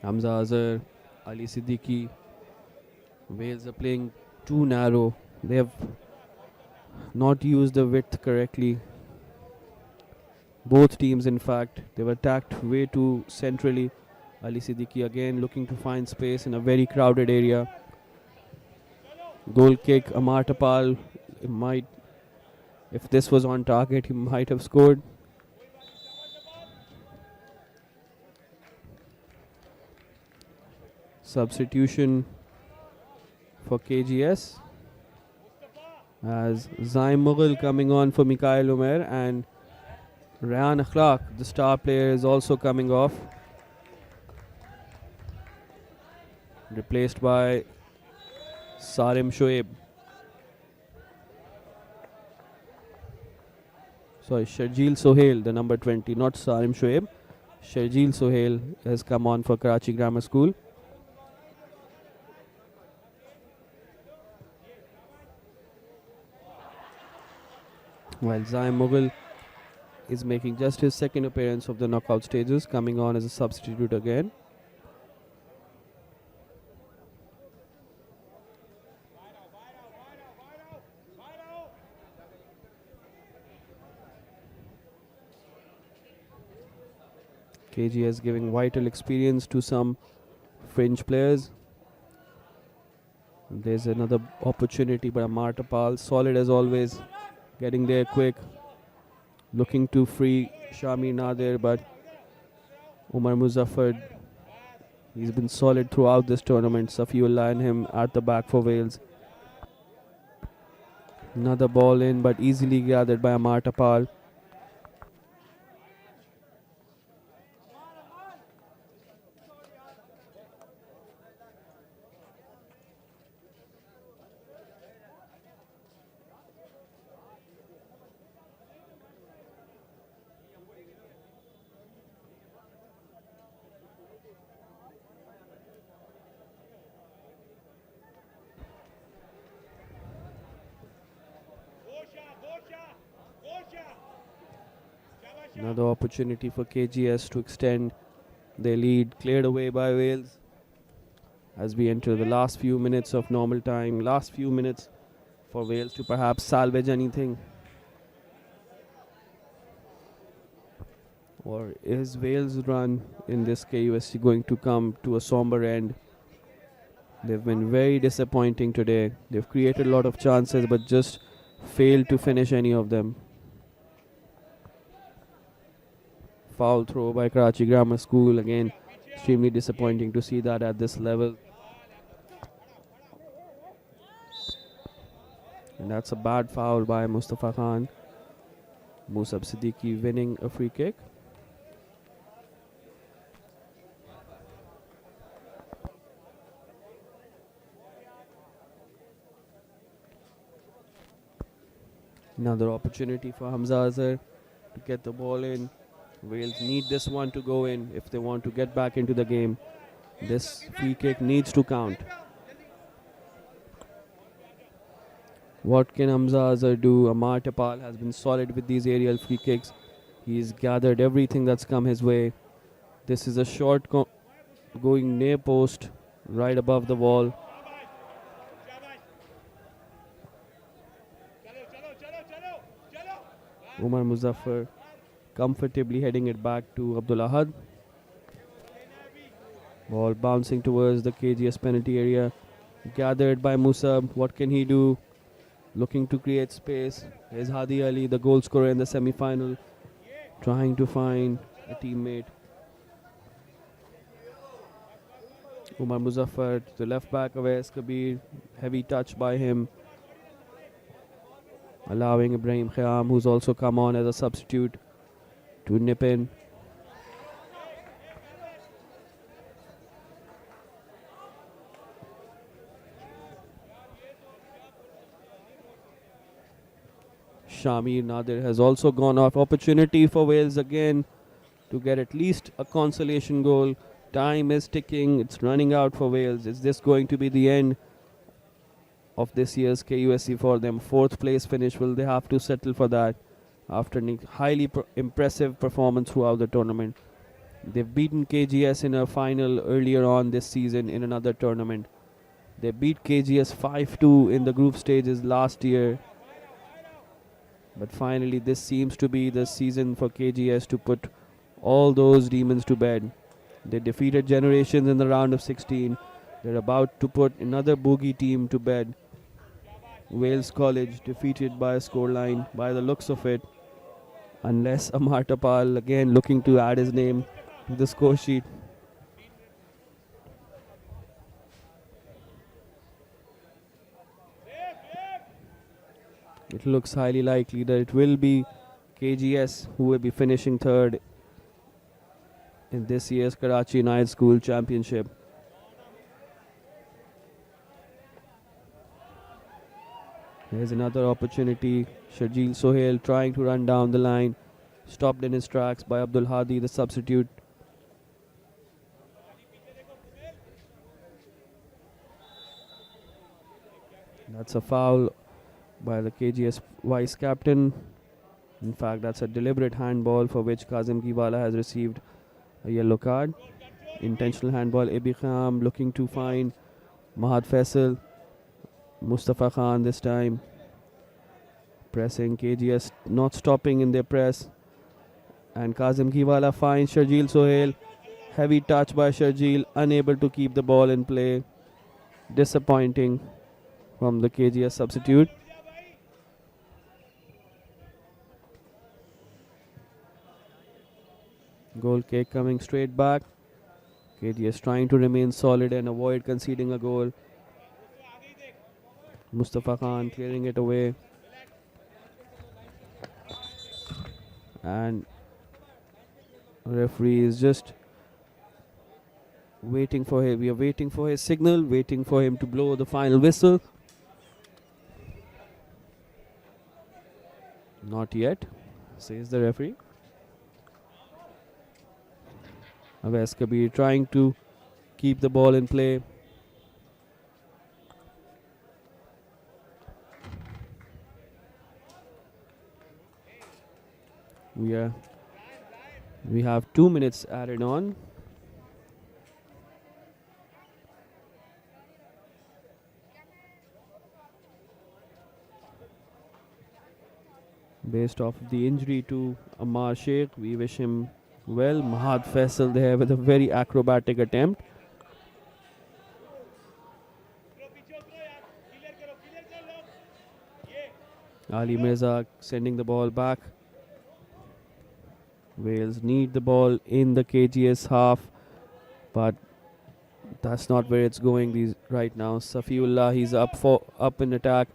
S1: Hamza Azhar, Ali Siddiqui. Wales are playing too narrow. They have not used the width correctly. Both teams, in fact, they were attacked way too centrally. Ali Siddiqui again looking to find space in a very crowded area. Goal kick, Amar Tapal might, if this was on target, he might have scored. Substitution for KGS as Zaim Mughal coming on for Mikhail Umair, and Rehan Akhlaq, the star player, is also coming off, replaced by Sarim Shoaib. Sorry, Sharjeel Sohail, the number 20, not Sarim Shoaib. Sharjeel Sohail has come on for Karachi Grammar School. While Zaim Mughal is making just his second appearance of the knockout stages, coming on as a substitute again. KGS giving vital experience to some fringe players. There's another opportunity by Martapal, solid as always, getting there quick, looking to free Shamir Nadir, but Umar Muzaffar, he's been solid throughout this tournament. Safiullah and him at the back for Wales. Another ball in, but easily gathered by Martapal. Another opportunity for KGS to extend their lead, cleared away by Wales as we enter the last few minutes of normal time. Last few minutes for Wales to perhaps salvage anything. Or is Wales' run in this KUSC going to come to a somber end? They've been very disappointing today. They've created a lot of chances but just failed to finish any of them. Foul throw by Karachi Grammar School. Again, extremely disappointing to see that at this level. And that's a bad foul by Mustafa Khan. Musab Siddiqui winning a free kick. Another opportunity for Hamza Azhar to get the ball in. Wales need this one to go in if they want to get back into the game. This free kick needs to count. What can Hamza Azhar do? Amar Tapal has been solid with these aerial free kicks. He's gathered everything that's come his way. This is a short going near post, right above the wall. Umar Muzaffar comfortably heading it back to Abdul Ahad. Ball bouncing towards the KGS penalty area. Gathered by Musab. What can he do? Looking to create space. Here's Hadi Ali, the goal scorer in the semi-final, trying to find a teammate. Umar Muzaffar to the left back of AS Kabir. Heavy touch by him, allowing Ibrahim Khayyam, who's also come on as a substitute, to nip in. Shamir Nadir has also gone off. Opportunity for Wales again to get at least a consolation goal. Time is ticking. It's running out for Wales. Is this going to be the end of this year's KUSC for them? Fourth place finish. Will they have to settle for that after a highly impressive performance throughout the tournament? They've beaten KGS in a final earlier on this season in another tournament. They beat KGS 5-2 in the group stages last year. But finally, this seems to be the season for KGS to put all those demons to bed. They defeated Generations in the round of 16. They're about to put another bogey team to bed. Wales College defeated by a scoreline, by the looks of it. Unless Amar Tapal again looking to add his name to the score sheet. It looks highly likely that it will be KGS who will be finishing third in this year's Karachi Night School Championship. Here's another opportunity. Sharjeel Sohail trying to run down the line. Stopped in his tracks by Abdul Hadi, the substitute. That's a foul by the KGS vice captain. In fact, that's a deliberate handball for which Kazim Kiwala has received a yellow card. Intentional handball. Abi Kham looking to find Mahad Faisal. Mustafa Khan this time. Pressing KGS, not stopping in their press. And Kazim Kiwala finds Sharjeel Sohail. Heavy touch by Sharjeel, unable to keep the ball in play. Disappointing. from the KGS substitute. Goal kick coming straight back. KGS trying to remain solid and avoid conceding a goal. Mustafa Khan clearing it away. And referee is just waiting for him. We are waiting for his signal, waiting for him to blow the final whistle. Not yet, says the referee. Awais Kabir trying to keep the ball in play. We have 2 minutes added on. Based off the injury to Ammar Sheikh, we wish him well. Mahad Faisal there with a very acrobatic attempt. Ali Mirza sending the ball back. Wales need the ball in the KGS half, but that's not where it's going right now. Safiullah, he's up in attack,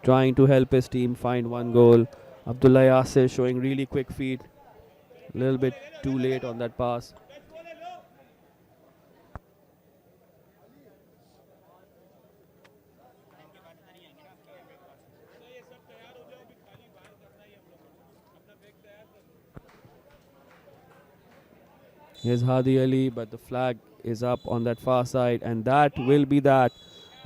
S1: trying to help his team find one goal. Abdullah Yasir showing really quick feet. A little bit too late on that pass. Here's Hadi Ali, but the flag is up on that far side, and that will be that.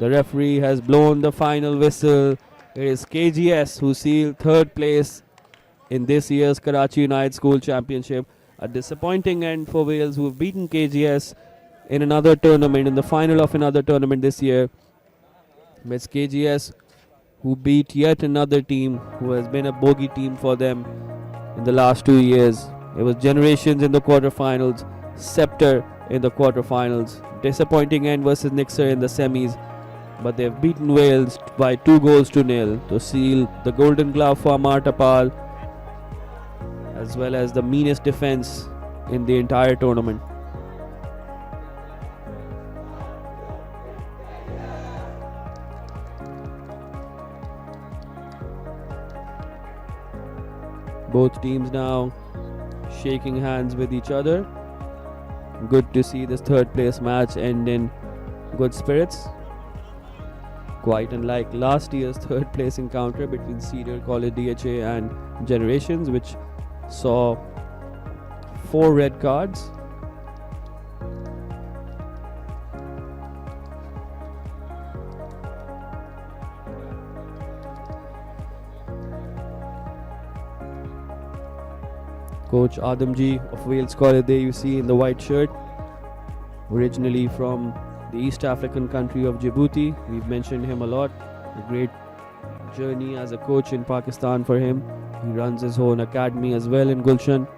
S1: The referee has blown the final whistle. It is KGS who seal third place in this year's Karachi United School Championship. A disappointing end for Wales, who have beaten KGS in another tournament, in the final of another tournament this year. It's KGS who beat yet another team who has been a bogey team for them in the last 2 years. It was Generations in the quarterfinals, Scepter in the quarterfinals. Disappointing end versus Nixer in the semis, but they've beaten Wales by 2-0 to seal the Golden Glove for Ammar Tapal, as well as the meanest defense in the entire tournament. Both teams now shaking hands with each other. Good to see this third place match end in good spirits. Quite unlike last year's third place encounter between Cedar College DHA and Generations, which saw 4 red cards. Coach Adamji of Wales College, there you see in the white shirt, originally from the East African country of Djibouti. We've mentioned him a lot. A great journey as a coach in Pakistan for him. He runs his own academy as well in Gulshan.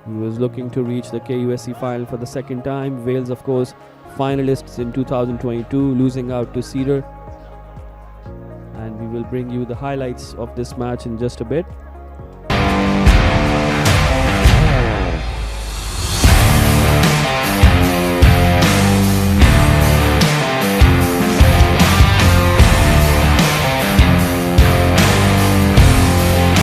S1: He was looking to reach the KUSC final for the second time. Wales, of course, finalists in 2022, losing out to Cedar. And we will bring you the highlights of this match in just a bit.